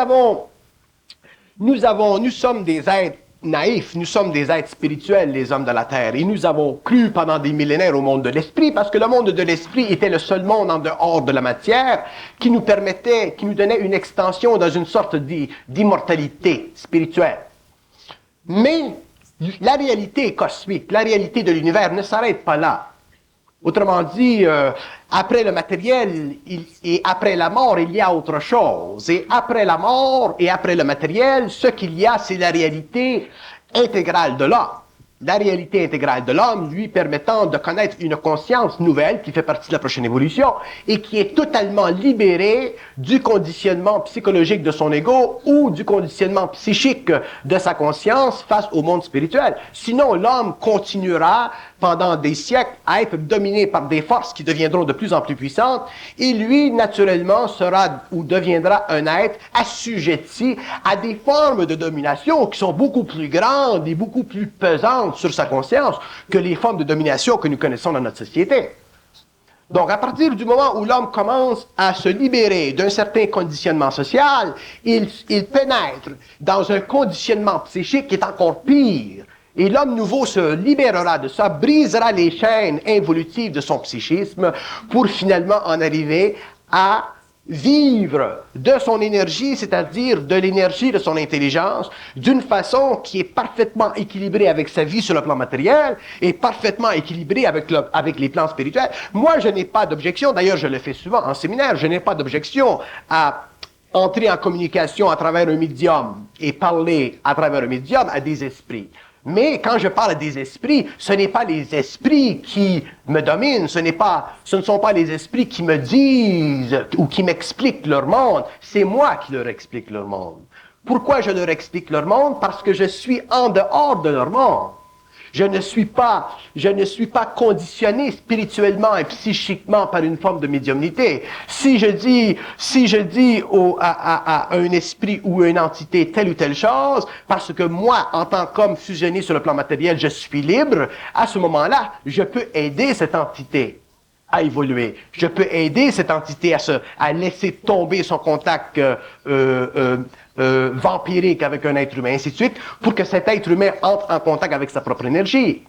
sommes des êtres naïfs, nous sommes des êtres spirituels, les hommes de la Terre, et nous avons cru pendant des millénaires au monde de l'esprit, parce que le monde de l'esprit était le seul monde en dehors de la matière qui nous donnait une extension dans une sorte d'immortalité spirituelle. Mais la réalité cosmique, la réalité de l'univers ne s'arrête pas là. Autrement dit, après le matériel et après la mort, il y a autre chose. Et après la mort et après le matériel, ce qu'il y a, c'est la réalité intégrale de l'homme. La réalité intégrale de l'homme lui permettant de connaître une conscience nouvelle qui fait partie de la prochaine évolution et qui est totalement libérée du conditionnement psychologique de son ego ou du conditionnement psychique de sa conscience face au monde spirituel. Sinon, l'homme continuera pendant des siècles à être dominé par des forces qui deviendront de plus en plus puissantes et lui, naturellement, sera ou deviendra un être assujetti à des formes de domination qui sont beaucoup plus grandes et beaucoup plus pesantes sur sa conscience que les formes de domination que nous connaissons dans notre société. Donc, à partir du moment où l'homme commence à se libérer d'un certain conditionnement social, il pénètre dans un conditionnement psychique qui est encore pire. Et l'homme nouveau se libérera de ça, brisera les chaînes involutives de son psychisme pour finalement en arriver à vivre de son énergie, c'est-à-dire de l'énergie de son intelligence, d'une façon qui est parfaitement équilibrée avec sa vie sur le plan matériel et parfaitement équilibrée avec les plans spirituels. Moi, je n'ai pas d'objection, d'ailleurs je le fais souvent en séminaire, je n'ai pas d'objection à entrer en communication à travers un médium et parler à travers un médium à des esprits. Mais quand je parle des esprits, ce n'est pas les esprits qui me dominent, ce ne sont pas les esprits qui me disent ou qui m'expliquent leur monde, c'est moi qui leur explique leur monde. Pourquoi je leur explique leur monde? Parce que je suis en dehors de leur monde. Je ne suis pas conditionné spirituellement et psychiquement par une forme de médiumnité. Si je dis à un esprit ou à une entité telle ou telle chose, parce que moi, en tant qu'homme fusionné sur le plan matériel, je suis libre, à ce moment-là, je peux aider cette entité à évoluer. Je peux aider cette entité à laisser tomber son contact vampirique avec un être humain, ainsi de suite, pour que cet être humain entre en contact avec sa propre énergie.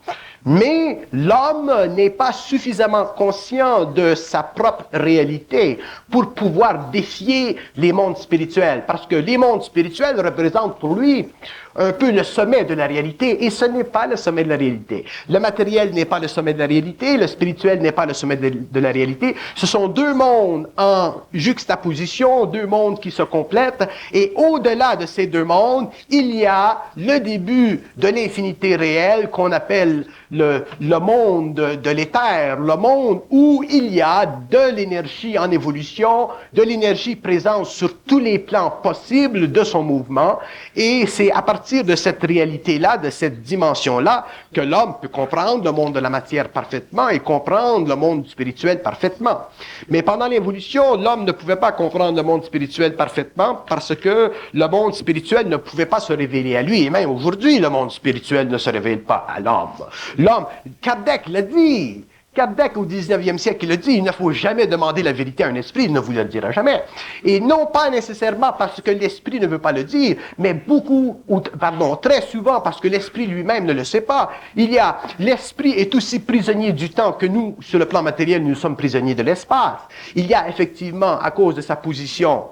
Mais l'homme n'est pas suffisamment conscient de sa propre réalité pour pouvoir défier les mondes spirituels, parce que les mondes spirituels représentent pour lui un peu le sommet de la réalité, et ce n'est pas le sommet de la réalité. Le matériel n'est pas le sommet de la réalité, le spirituel n'est pas le sommet de la réalité. Ce sont deux mondes en juxtaposition, deux mondes qui se complètent, et au-delà de ces deux mondes, il y a le début de l'infinité réelle qu'on appelle le monde de l'éther, le monde où il y a de l'énergie en évolution, de l'énergie présente sur tous les plans possibles de son mouvement. Et c'est à partir de cette réalité-là, de cette dimension-là, que l'homme peut comprendre le monde de la matière parfaitement et comprendre le monde spirituel parfaitement. Mais pendant l'évolution, l'homme ne pouvait pas comprendre le monde spirituel parfaitement parce que le monde spirituel ne pouvait pas se révéler à lui. Et même aujourd'hui, le monde spirituel ne se révèle pas à l'homme. L'homme, Kardec l'a dit. Kardec, au 19e siècle, il a dit, il ne faut jamais demander la vérité à un esprit, il ne vous le dira jamais. Et non pas nécessairement parce que l'esprit ne veut pas le dire, mais très souvent parce que l'esprit lui-même ne le sait pas. L'esprit est aussi prisonnier du temps que nous, sur le plan matériel, nous sommes prisonniers de l'espace. Il y a effectivement, à cause de sa position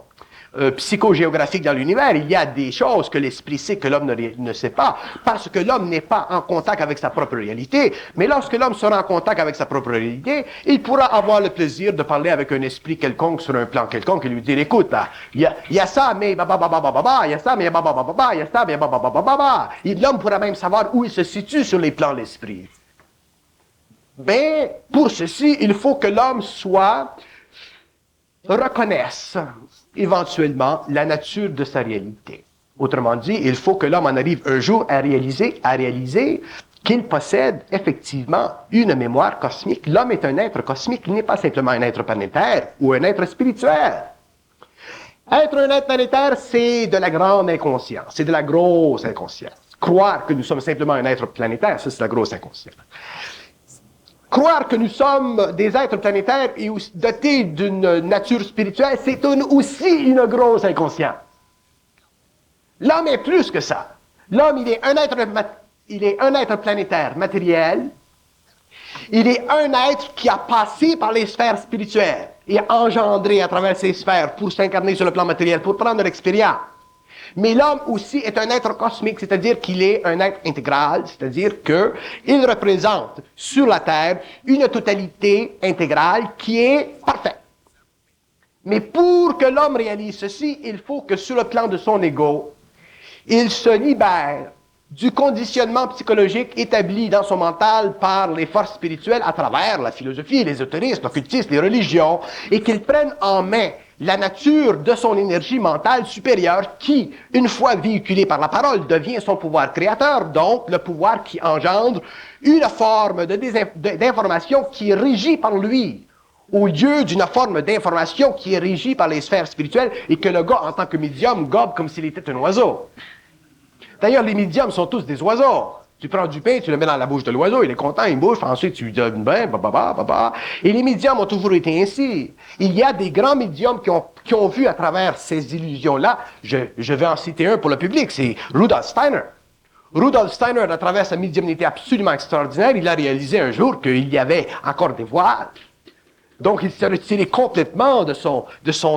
psychogéographique dans l'univers, il y a des choses que l'esprit sait que l'homme ne sait pas, parce que l'homme n'est pas en contact avec sa propre réalité. Mais lorsque l'homme sera en contact avec sa propre réalité, il pourra avoir le plaisir de parler avec un esprit quelconque sur un plan quelconque et lui dire, écoute, là, il y a ça, mais il y a ça, mais il y a ça, mais l'homme pourra même savoir où il se situe sur les plans de l'esprit. Mais pour ceci, il faut que l'homme reconnaisse éventuellement la nature de sa réalité. Autrement dit, il faut que l'homme en arrive un jour à réaliser qu'il possède effectivement une mémoire cosmique. L'homme est un être cosmique, il n'est pas simplement un être planétaire ou un être spirituel. Être un être planétaire, c'est de la grande inconscience, c'est de la grosse inconscience. Croire que nous sommes simplement un être planétaire, ça c'est la grosse inconscience. Croire que nous sommes des êtres planétaires et dotés d'une nature spirituelle, c'est aussi une grosse inconscience. L'homme est plus que ça. L'homme, il est un être planétaire matériel. Il est un être qui a passé par les sphères spirituelles et engendré à travers ces sphères pour s'incarner sur le plan matériel, pour prendre l'expérience. Mais l'homme aussi est un être cosmique, c'est-à-dire qu'il est un être intégral, c'est-à-dire qu'il représente sur la Terre une totalité intégrale qui est parfaite. Mais pour que l'homme réalise ceci, il faut que sur le plan de son ego, il se libère du conditionnement psychologique établi dans son mental par les forces spirituelles à travers la philosophie, l'ésotérisme, l'occultisme, les religions, et qu'il prenne en main la nature de son énergie mentale supérieure qui, une fois véhiculée par la parole, devient son pouvoir créateur, donc le pouvoir qui engendre une forme d'information qui est régie par lui, au lieu d'une forme d'information qui est régie par les sphères spirituelles et que le gars, en tant que médium, gobe comme s'il était un oiseau. D'ailleurs, les médiums sont tous des oiseaux. Tu prends du pain, tu le mets dans la bouche de l'oiseau, il est content, il bouge, ensuite tu lui donnes ben, Et les médiums ont toujours été ainsi. Il y a des grands médiums qui ont vu à travers ces illusions-là. Je vais en citer un pour le public, c'est Rudolf Steiner. Rudolf Steiner, à travers sa médiumnité absolument extraordinaire, il a réalisé un jour qu'il y avait encore des voiles. Donc, il s'est retiré complètement de son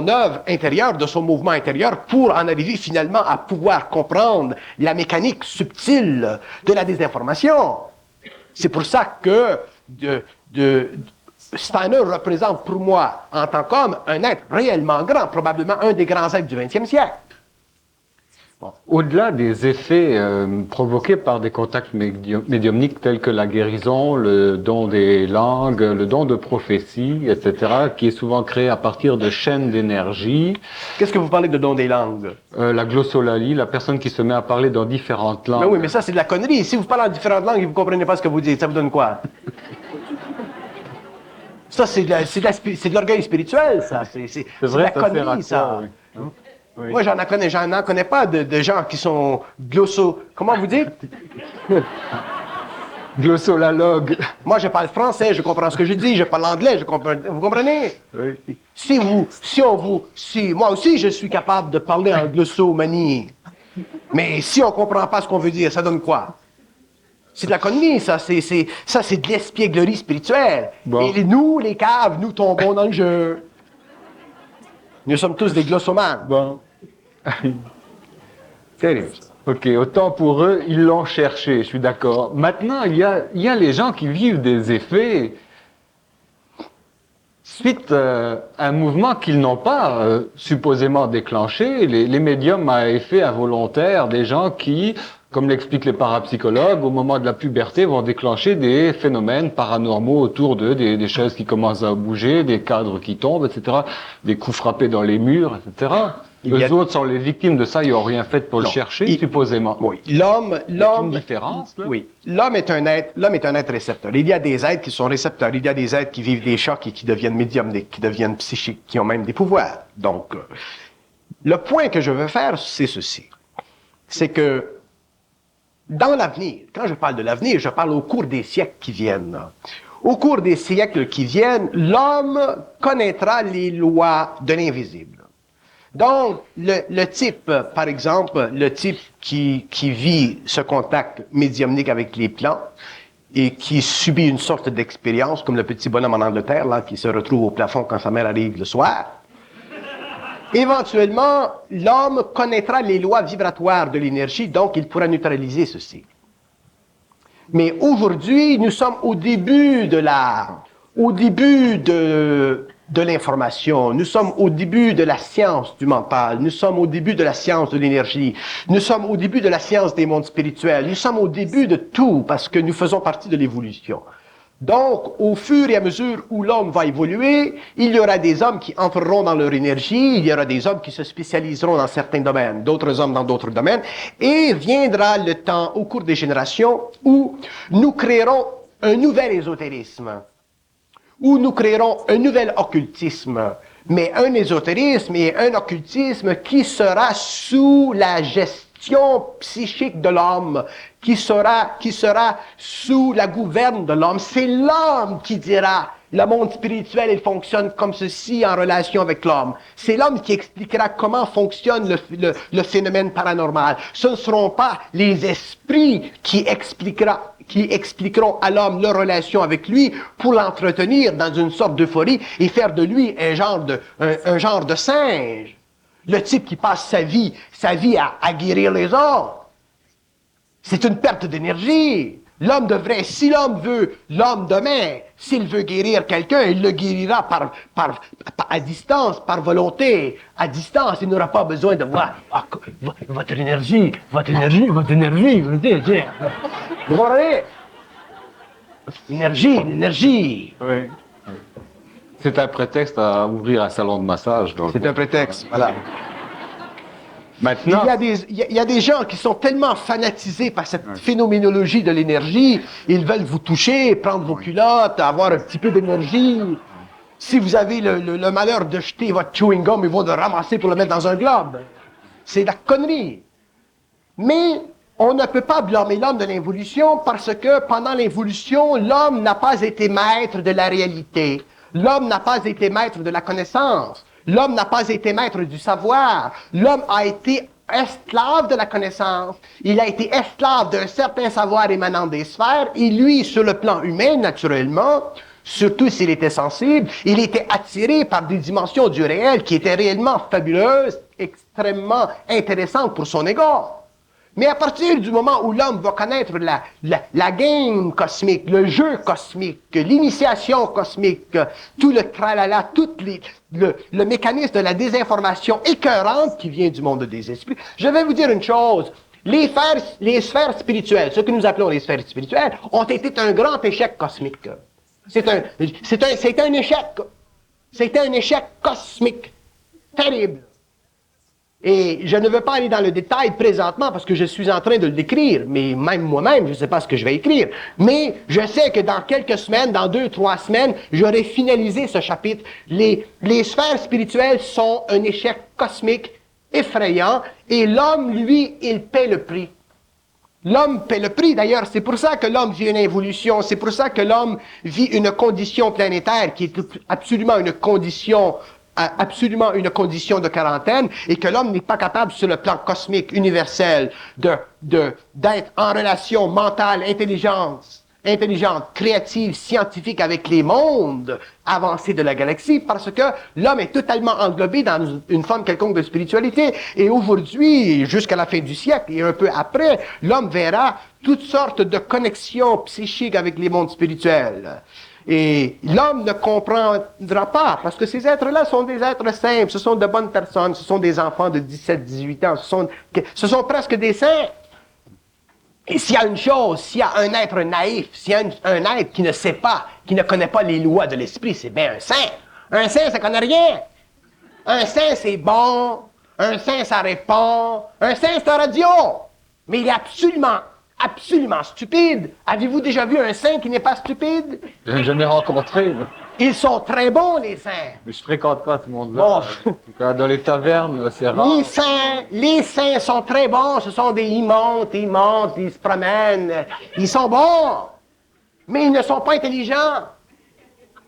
œuvre intérieure, de son mouvement intérieur, pour en arriver finalement à pouvoir comprendre la mécanique subtile de la désinformation. C'est pour ça que Steiner représente pour moi, en tant qu'homme, un être réellement grand, probablement un des grands êtres du XXe siècle. Bon. Au-delà des effets provoqués par des contacts médiumniques tels que la guérison, le don des langues, le don de prophétie, etc., qui est souvent créé à partir de chaînes d'énergie. Qu'est-ce que vous parlez de don des langues? La glossolalie, la personne qui se met à parler dans différentes langues. Ben oui, mais ça c'est de la connerie. Si vous parlez en différentes langues et vous ne comprenez pas ce que vous dites, ça vous donne quoi? Ça c'est de l'orgueil spirituel, ça. C'est de la connerie, ça. Oui. Oui. Moi, j'en connais pas de gens qui sont comment vous dites? Glossolalogue. Moi, je parle français, je comprends ce que je dis, je parle anglais, vous comprenez? Oui. Moi aussi, je suis capable de parler en glossomanie. Mais si on comprend pas ce qu'on veut dire, ça donne quoi? C'est de la connerie, ça. C'est de l'espièglerie spirituelle. Bon. Et nous, les caves, nous tombons dans le jeu. Nous sommes tous des glossomanes. Bon. Terrible. Ok, autant pour eux, ils l'ont cherché, je suis d'accord. Maintenant, il y a les gens qui vivent des effets suite à un mouvement qu'ils n'ont pas supposément déclenché. Les médiums à effet involontaire, des gens qui comme l'expliquent les parapsychologues, au moment de la puberté, vont déclencher des phénomènes paranormaux autour d'eux, des chaises qui commencent à bouger, des cadres qui tombent, etc., des coups frappés dans les murs, etc. Les autres sont les victimes de ça, ils n'ont rien fait pour le chercher, supposément. Oui, l'homme, une différence, là. Oui, l'homme est un être récepteur. Il y a des êtres qui sont récepteurs. Il y a des êtres qui vivent des chocs et qui deviennent médiums, qui deviennent psychiques, qui ont même des pouvoirs. Donc, le point que je veux faire, c'est ceci. C'est que dans l'avenir, quand je parle de l'avenir, je parle au cours des siècles qui viennent. Au cours des siècles qui viennent, l'homme connaîtra les lois de l'invisible. Donc, le type, par exemple, le type qui vit ce contact médiumnique avec les plants et qui subit une sorte d'expérience, comme le petit bonhomme en Angleterre, là, qui se retrouve au plafond quand sa mère arrive le soir, éventuellement, l'homme connaîtra les lois vibratoires de l'énergie, donc il pourra neutraliser ceci. Mais aujourd'hui, nous sommes au début de l'information, nous sommes au début de la science du mental, nous sommes au début de la science de l'énergie, nous sommes au début de la science des mondes spirituels, nous sommes au début de tout parce que nous faisons partie de l'évolution. Donc, au fur et à mesure où l'homme va évoluer, il y aura des hommes qui entreront dans leur énergie, il y aura des hommes qui se spécialiseront dans certains domaines, d'autres hommes dans d'autres domaines, et viendra le temps, au cours des générations, où nous créerons un nouvel ésotérisme, où nous créerons un nouvel occultisme, mais un ésotérisme et un occultisme qui sera sous la gestion psychique de l'homme, qui sera sous la gouverne de l'homme. C'est l'homme qui dira, le monde spirituel, il fonctionne comme ceci en relation avec l'homme. C'est l'homme qui expliquera comment fonctionne le phénomène paranormal. Ce ne seront pas les esprits qui expliqueront à l'homme leur relation avec lui pour l'entretenir dans une sorte d'euphorie et faire de lui un genre de singe. Le type qui passe sa vie à guérir les autres. C'est une perte d'énergie. L'homme devrait, si l'homme demain, s'il veut guérir quelqu'un, il le guérira à distance, par volonté. À distance, il n'aura pas besoin de voir votre énergie. Vous comprenez? L'énergie. Oui. C'est un prétexte à ouvrir un salon de massage. C'est un prétexte, voilà. Maintenant, il y a des gens qui sont tellement fanatisés par cette phénoménologie de l'énergie, ils veulent vous toucher, prendre vos culottes, avoir un petit peu d'énergie. Si vous avez le malheur de jeter votre chewing gum, ils vont le ramasser pour le mettre dans un globe. C'est de la connerie. Mais on ne peut pas blâmer l'homme de l'évolution parce que pendant l'évolution, l'homme n'a pas été maître de la réalité. L'homme n'a pas été maître de la connaissance. L'homme n'a pas été maître du savoir. L'homme a été esclave de la connaissance. Il a été esclave d'un certain savoir émanant des sphères. Et lui, sur le plan humain, naturellement, surtout s'il était sensible, il était attiré par des dimensions du réel qui étaient réellement fabuleuses, extrêmement intéressantes pour son ego. Mais à partir du moment où l'homme va connaître la game cosmique, le jeu cosmique, l'initiation cosmique, tout le tralala, le mécanisme de la désinformation écœurante qui vient du monde des esprits, je vais vous dire une chose. Les sphères spirituelles, ce que nous appelons les sphères spirituelles, ont été un grand échec cosmique. C'est un échec. C'était un échec cosmique. Terrible. Et je ne veux pas aller dans le détail présentement parce que je suis en train de le décrire, mais même moi-même, je ne sais pas ce que je vais écrire. Mais je sais que dans quelques semaines, dans 2-3 semaines, j'aurai finalisé ce chapitre. Les sphères spirituelles sont un échec cosmique effrayant et l'homme, lui, il paie le prix. L'homme paie le prix, d'ailleurs. C'est pour ça que l'homme vit une évolution. C'est pour ça que l'homme vit une condition planétaire qui est absolument une condition de quarantaine et que l'homme n'est pas capable sur le plan cosmique, universel, d'être en relation mentale, intelligente, créative, scientifique avec les mondes avancés de la galaxie parce que l'homme est totalement englobé dans une forme quelconque de spiritualité. Et aujourd'hui, jusqu'à la fin du siècle et un peu après, l'homme verra toutes sortes de connexions psychiques avec les mondes spirituels. Et l'homme ne comprendra pas, parce que ces êtres-là sont des êtres simples, ce sont de bonnes personnes, ce sont des enfants de 17-18 ans, ce sont presque des saints. Et s'il y a une chose, s'il y a un être naïf, s'il y a un être qui ne sait pas, qui ne connaît pas les lois de l'esprit, c'est bien un saint. Un saint, ça connaît rien. Un saint, c'est bon. Un saint, ça répond. Un saint, c'est un radio. Mais il est absolument stupide. Avez-vous déjà vu un saint qui n'est pas stupide? Je n'ai jamais rencontré. Ils sont très bons, les saints. Mais je fréquente pas ce monde-là. Bon. Dans les tavernes, c'est rare. Les saints sont très bons. Ce sont ils montent, ils se promènent. Ils sont bons. Mais ils ne sont pas intelligents.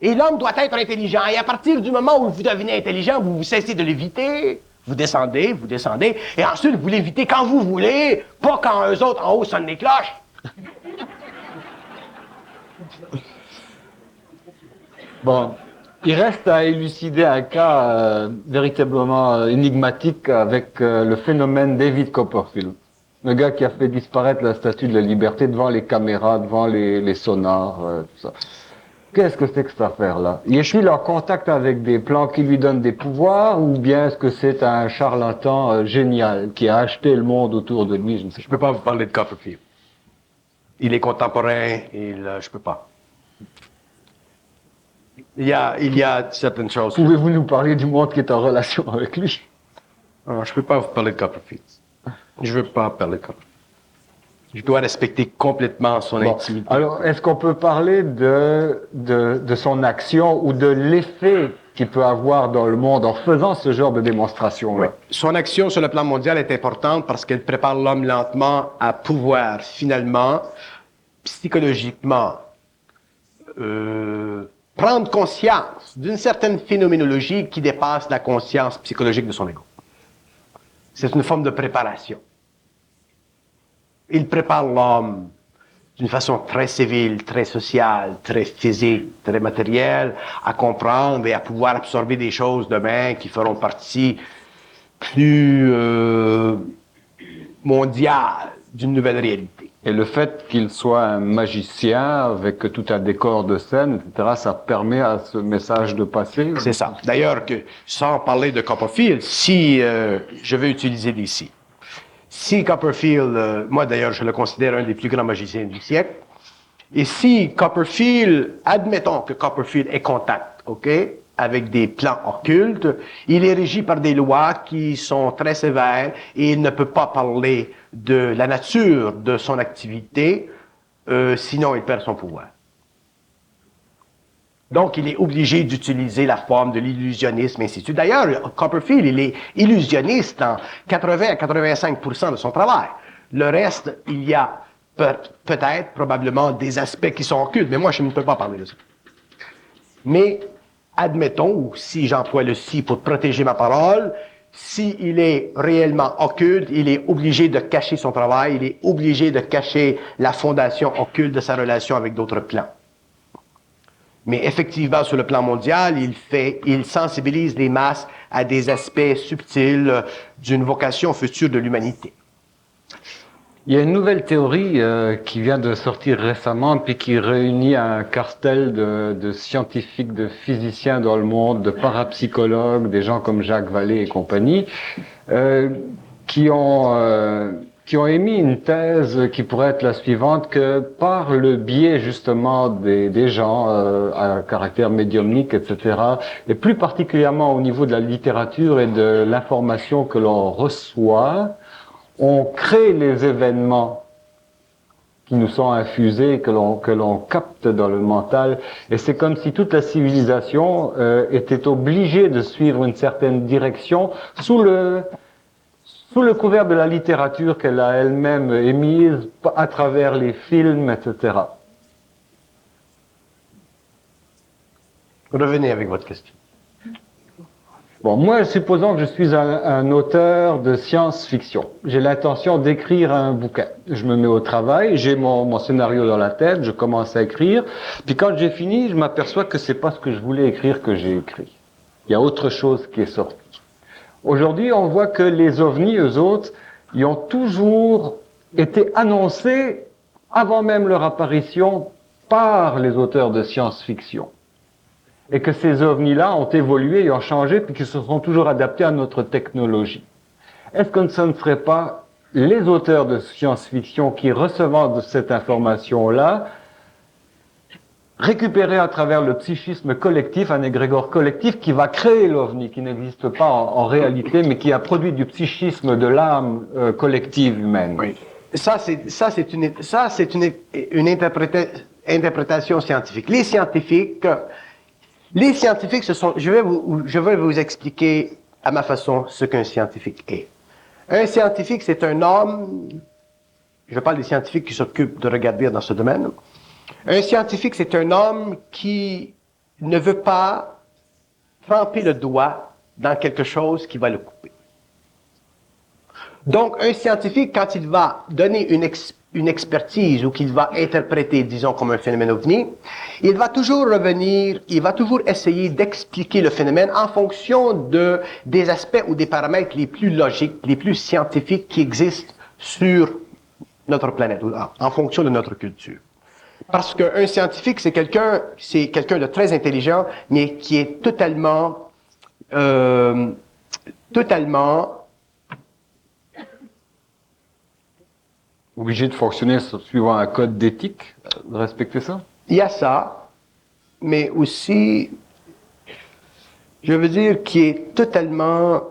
Et l'homme doit être intelligent. Et à partir du moment où vous devenez intelligent, vous cessez de l'éviter. Vous descendez. Et ensuite, vous l'évitez quand vous voulez. Pas quand eux autres en haut sonnent les cloches. Bon, il reste à élucider un cas véritablement énigmatique avec le phénomène David Copperfield. Le gars qui a fait disparaître la Statue de la Liberté devant les caméras, devant les sonars, tout ça. Qu'est-ce que c'est que cette affaire-là? Est-il en contact avec des plans qui lui donnent des pouvoirs ou bien est-ce que c'est un charlatan génial qui a acheté le monde autour de lui? Je ne sais Je peux pas vous parler de Copperfield. Il est contemporain, je peux pas. Il y a certaines choses. Pouvez-vous nous parler du monde qui est en relation avec lui? Non, je peux pas vous parler de Copperfield. Je veux pas parler de Copperfield. Je dois respecter complètement son intimité. Alors, est-ce qu'on peut parler de son action ou de l'effet qu'il peut avoir dans le monde en faisant ce genre de démonstration-là? Oui. Son action sur le plan mondial est importante parce qu'elle prépare l'homme lentement à pouvoir, finalement, psychologiquement, prendre conscience d'une certaine phénoménologie qui dépasse la conscience psychologique de son ego. C'est une forme de préparation. Il prépare l'homme d'une façon très civile, très sociale, très physique, très matérielle, à comprendre et à pouvoir absorber des choses demain qui feront partie plus mondiale d'une nouvelle réalité. Et le fait qu'il soit un magicien avec tout un décor de scène, etc., ça permet à ce message de passer? C'est ça. D'ailleurs, sans parler de Copperfield, si je vais utiliser des si. Si Copperfield, moi d'ailleurs je le considère un des plus grands magiciens du siècle, et si Copperfield, admettons que Copperfield ait contact, ok, avec des plans occultes, il est régi par des lois qui sont très sévères et il ne peut pas parler de la nature de son activité, sinon il perd son pouvoir. Donc, il est obligé d'utiliser la forme de l'illusionnisme, et ainsi de suite. D'ailleurs, Copperfield, il est illusionniste dans 80 à 85% de son travail. Le reste, il y a peut-être, probablement, des aspects qui sont occultes, mais moi, je ne peux pas parler de ça. Mais, admettons, ou si j'emploie le « si » pour protéger ma parole, s'il est réellement occulte, il est obligé de cacher son travail, il est obligé de cacher la fondation occulte de sa relation avec d'autres plans. Mais effectivement, sur le plan mondial, il sensibilise les masses à des aspects subtils d'une vocation future de l'humanité. Il y a une nouvelle théorie qui vient de sortir récemment, puis qui réunit un cartel de scientifiques, de physiciens dans le monde, de parapsychologues, des gens comme Jacques Vallée et compagnie, qui ont émis une thèse qui pourrait être la suivante, que par le biais justement des gens à caractère médiumnique, etc., et plus particulièrement au niveau de la littérature et de l'information que l'on reçoit, on crée les événements qui nous sont infusés, que l'on capte dans le mental, et c'est comme si toute la civilisation était obligée de suivre une certaine direction sous le couvert de la littérature qu'elle a elle-même émise à travers les films, etc. Revenez avec votre question. Bon, moi, supposons que je suis un auteur de science-fiction. J'ai l'intention d'écrire un bouquin. Je me mets au travail, j'ai mon scénario dans la tête, je commence à écrire. Puis quand j'ai fini, je m'aperçois que c'est pas ce que je voulais écrire que j'ai écrit. Il y a autre chose qui est sorti. Aujourd'hui, on voit que les ovnis, eux autres, ils ont toujours été annoncés avant même leur apparition par les auteurs de science-fiction. Et que ces ovnis-là ont évolué et ont changé, puis qu'ils se sont toujours adaptés à notre technologie. Est-ce que ce ne serait pas les auteurs de science-fiction qui, recevant de cette information-là, récupérer à travers le psychisme collectif, un égrégore collectif qui va créer l'OVNI, qui n'existe pas en réalité, mais qui a produit du psychisme de l'âme collective humaine. Oui. Ça, c'est une interprétation scientifique. Les scientifiques, je vais vous expliquer à ma façon ce qu'un scientifique est. Un scientifique, c'est un homme, je parle des scientifiques qui s'occupent de regarder dans ce domaine. Un scientifique, c'est un homme qui ne veut pas tremper le doigt dans quelque chose qui va le couper. Donc, un scientifique, quand il va donner une expertise ou qu'il va interpréter, disons, comme un phénomène ovni, il va toujours revenir, il va toujours essayer d'expliquer le phénomène en fonction des aspects ou des paramètres les plus logiques, les plus scientifiques qui existent sur notre planète, ou en fonction de notre culture. Parce qu'un scientifique, c'est quelqu'un de très intelligent, mais qui est totalement Obligé de fonctionner suivant un code d'éthique, de respecter ça? Il y a ça, mais aussi, je veux dire, qui est totalement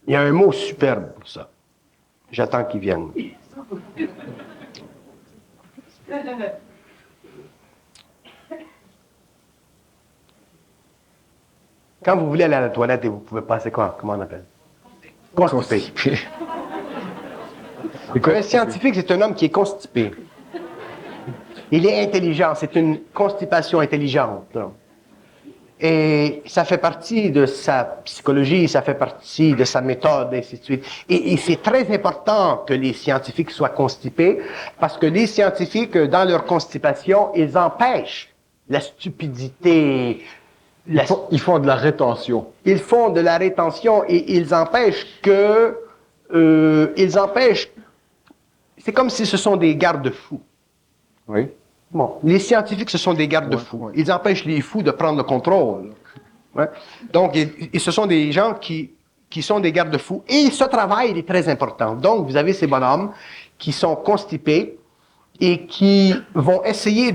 il y a un mot superbe pour ça. J'attends qu'il vienne. Quand vous voulez aller à la toilette et vous pouvez pas, c'est quoi? Comment on appelle? Constipé. Un scientifique, c'est un homme qui est constipé. Il est intelligent, c'est une constipation intelligente. Et ça fait partie de sa psychologie, ça fait partie de sa méthode, et ainsi de suite. Et c'est très important que les scientifiques soient constipés, parce que les scientifiques, dans leur constipation, ils empêchent la stupidité. Ils font de la rétention. Ils font de la rétention et ils empêchent que... c'est comme si ce sont des garde-fous. Oui. Bon, les scientifiques, ce sont des garde-fous. Ouais. Ils empêchent les fous de prendre le contrôle. Ouais. Donc, ce sont des gens qui sont des garde-fous. Et ce travail, il est très important. Donc, vous avez ces bonhommes qui sont constipés et qui vont essayer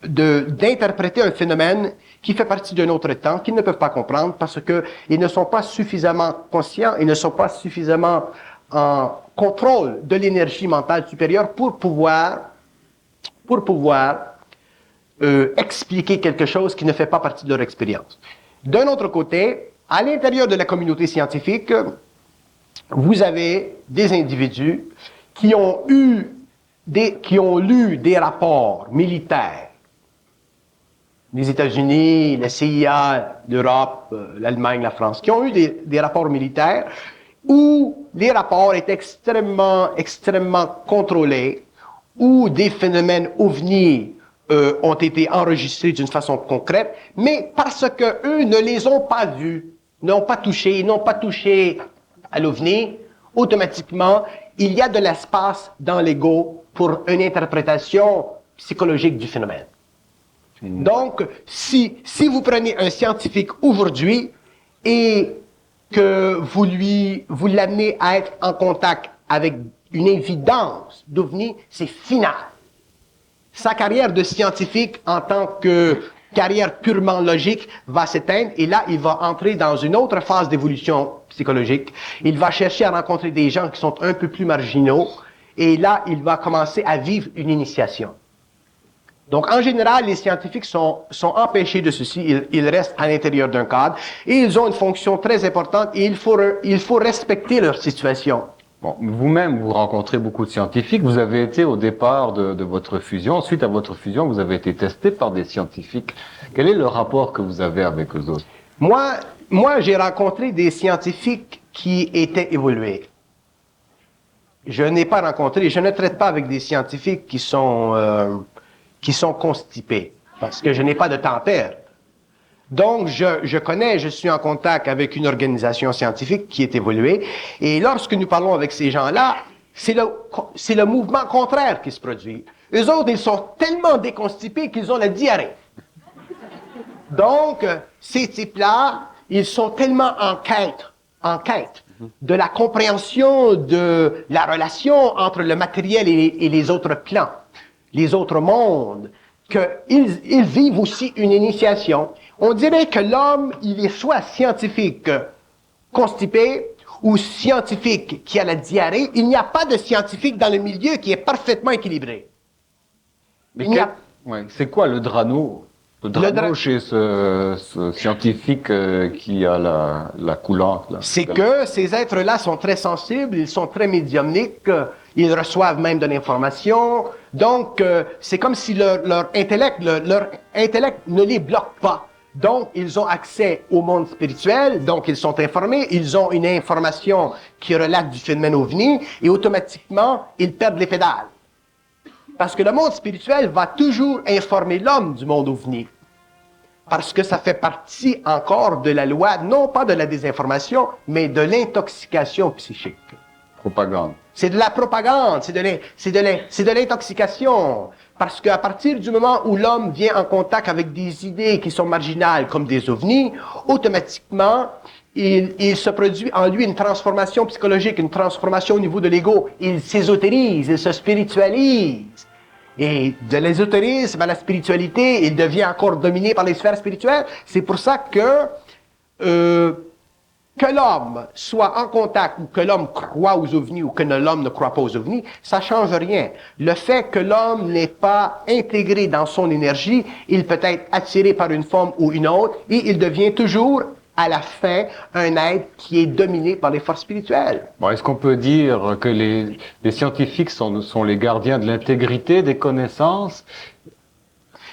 d'interpréter un phénomène qui fait partie d'un autre temps, qu'ils ne peuvent pas comprendre parce qu'ils ne sont pas suffisamment conscients, ils ne sont pas suffisamment en contrôle de l'énergie mentale supérieure pour pouvoir expliquer quelque chose qui ne fait pas partie de leur expérience. D'un autre côté, à l'intérieur de la communauté scientifique, vous avez des individus qui ont lu des rapports militaires. Les États-Unis, la CIA, l'Europe, l'Allemagne, la France, qui ont eu des rapports militaires où les rapports étaient extrêmement contrôlés, où des phénomènes ovnis ont été enregistrés d'une façon concrète, mais parce qu'eux ne les ont pas vus, n'ont pas touché à l'ovni, automatiquement, il y a de l'espace dans l'ego pour une interprétation psychologique du phénomène. Donc, si vous prenez un scientifique aujourd'hui et que vous l'amenez à être en contact avec une évidence d'OVNI, c'est final. Sa carrière de scientifique en tant que carrière purement logique va s'éteindre et là, il va entrer dans une autre phase d'évolution psychologique. Il va chercher à rencontrer des gens qui sont un peu plus marginaux et là, il va commencer à vivre une initiation. Donc, en général, les scientifiques sont empêchés de ceci. Ils restent à l'intérieur d'un cadre et ils ont une fonction très importante et il faut respecter leur situation. Bon, vous-même, vous rencontrez beaucoup de scientifiques. Vous avez été au départ de votre fusion. Suite à votre fusion, vous avez été testé par des scientifiques. Quel est le rapport que vous avez avec eux autres? Moi, j'ai rencontré des scientifiques qui étaient évolués. Je ne traite pas avec des scientifiques qui sont constipés, parce que je n'ai pas de temps à perdre. Donc, je suis en contact avec une organisation scientifique qui est évoluée, et lorsque nous parlons avec ces gens-là, c'est le mouvement contraire qui se produit. Eux autres, ils sont tellement déconstipés qu'ils ont la diarrhée. Donc, ces types-là, ils sont tellement en quête de la compréhension de la relation entre le matériel et les autres plans, les autres mondes, qu'ils vivent aussi une initiation. On dirait que l'homme, il est soit scientifique constipé ou scientifique qui a la diarrhée. Il n'y a pas de scientifique dans le milieu qui est parfaitement équilibré. Mais c'est quoi le drano? Le drano chez ce scientifique qui a la coulante. C'est que ces êtres-là sont très sensibles, ils sont très médiumniques, ils reçoivent même de l'information. Donc, c'est comme si leur intellect ne les bloque pas. Donc, ils ont accès au monde spirituel, donc ils sont informés, ils ont une information qui relate du phénomène ovni, et automatiquement, ils perdent les pédales. Parce que le monde spirituel va toujours informer l'homme du monde ovni. Parce que ça fait partie encore de la loi, non pas de la désinformation, mais de l'intoxication psychique. Propagande. C'est de la propagande, c'est de l'intoxication. Parce qu'à partir du moment où l'homme vient en contact avec des idées qui sont marginales, comme des ovnis, automatiquement, il se produit en lui une transformation psychologique, une transformation au niveau de l'ego. Il s'ésotérise, il se spiritualise. Et de l'ésotérisme à la spiritualité, il devient encore dominé par les sphères spirituelles. C'est pour ça que l'homme soit en contact, ou que l'homme croit aux ovnis, ou que l'homme ne croit pas aux ovnis, ça change rien. Le fait que l'homme n'est pas intégré dans son énergie, il peut être attiré par une forme ou une autre, et il devient toujours, à la fin, un être qui est dominé par les forces spirituelles. Bon, est-ce qu'on peut dire que les scientifiques sont les gardiens de l'intégrité des connaissances?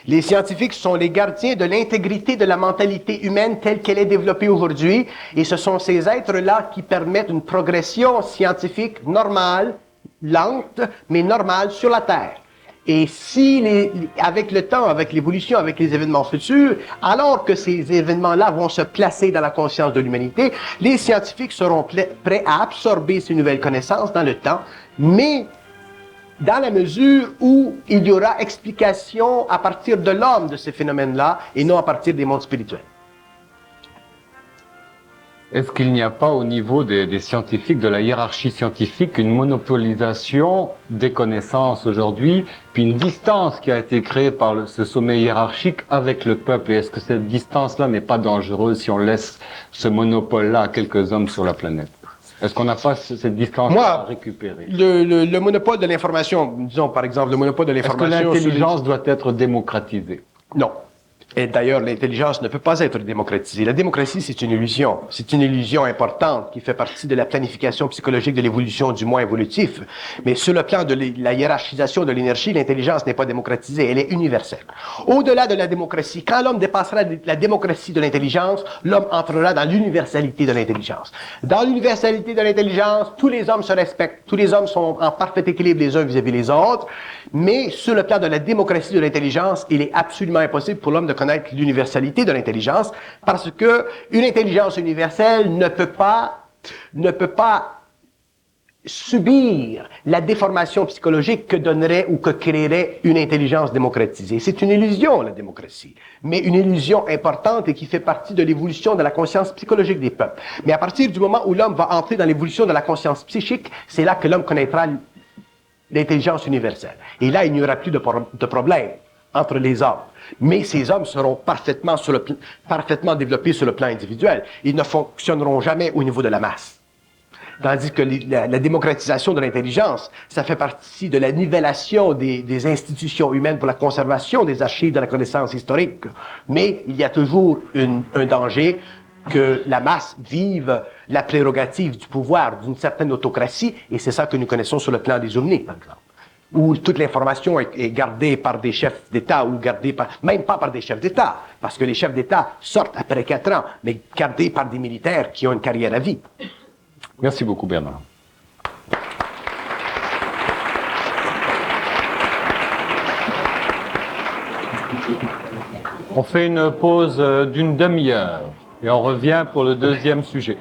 Les scientifiques sont les gardiens de l'intégrité de la mentalité humaine telle qu'elle est développée aujourd'hui, et ce sont ces êtres-là qui permettent une progression scientifique normale, lente, mais normale sur la Terre. Et si, avec le temps, avec l'évolution, avec les événements futurs, alors que ces événements-là vont se placer dans la conscience de l'humanité, les scientifiques seront prêts à absorber ces nouvelles connaissances dans le temps, mais dans la mesure où il y aura explication à partir de l'homme de ces phénomènes-là et non à partir des mondes spirituels. Est-ce qu'il n'y a pas au niveau des scientifiques, de la hiérarchie scientifique, une monopolisation des connaissances aujourd'hui, puis une distance qui a été créée par ce sommet hiérarchique avec le peuple? Et est-ce que cette distance-là n'est pas dangereuse si on laisse ce monopole-là à quelques hommes sur la planète? Est-ce qu'on n'a pas cette distance à récupérer? Le monopole de l'information, disons par exemple, le monopole de l'information... Est-ce que l'intelligence doit être démocratisée? Non. Et d'ailleurs, l'intelligence ne peut pas être démocratisée. La démocratie, c'est une illusion. C'est une illusion importante qui fait partie de la planification psychologique de l'évolution du moins évolutif. Mais sur le plan de la hiérarchisation de l'énergie, l'intelligence n'est pas démocratisée, elle est universelle. Au-delà de la démocratie, quand l'homme dépassera la démocratie de l'intelligence, l'homme entrera dans l'universalité de l'intelligence. Dans l'universalité de l'intelligence, tous les hommes se respectent, tous les hommes sont en parfait équilibre les uns vis-à-vis les autres, mais sur le plan de la démocratie de l'intelligence, il est absolument impossible pour l'homme de connaître l'universalité de l'intelligence, parce que une intelligence universelle ne peut pas subir la déformation psychologique que donnerait ou que créerait une intelligence démocratisée. C'est une illusion, la démocratie, mais une illusion importante et qui fait partie de l'évolution de la conscience psychologique des peuples. Mais à partir du moment où l'homme va entrer dans l'évolution de la conscience psychique, c'est là que l'homme connaîtra l'intelligence universelle. Et là, il n'y aura plus de problème entre les hommes. Mais ces hommes seront parfaitement développés sur le plan individuel. Ils ne fonctionneront jamais au niveau de la masse. Tandis que la démocratisation de l'intelligence, ça fait partie de la nivellation des institutions humaines pour la conservation des archives de la connaissance historique. Mais il y a toujours un danger que la masse vive la prérogative du pouvoir d'une certaine autocratie, et c'est ça que nous connaissons sur le plan des ovnis, par exemple, où toute l'information est gardée par des chefs d'État, ou gardée même pas par des chefs d'État, parce que les chefs d'État sortent après 4 ans, mais gardée par des militaires qui ont une carrière à vie. Merci beaucoup, Bernard. On fait une pause d'une demi-heure et on revient pour le deuxième sujet.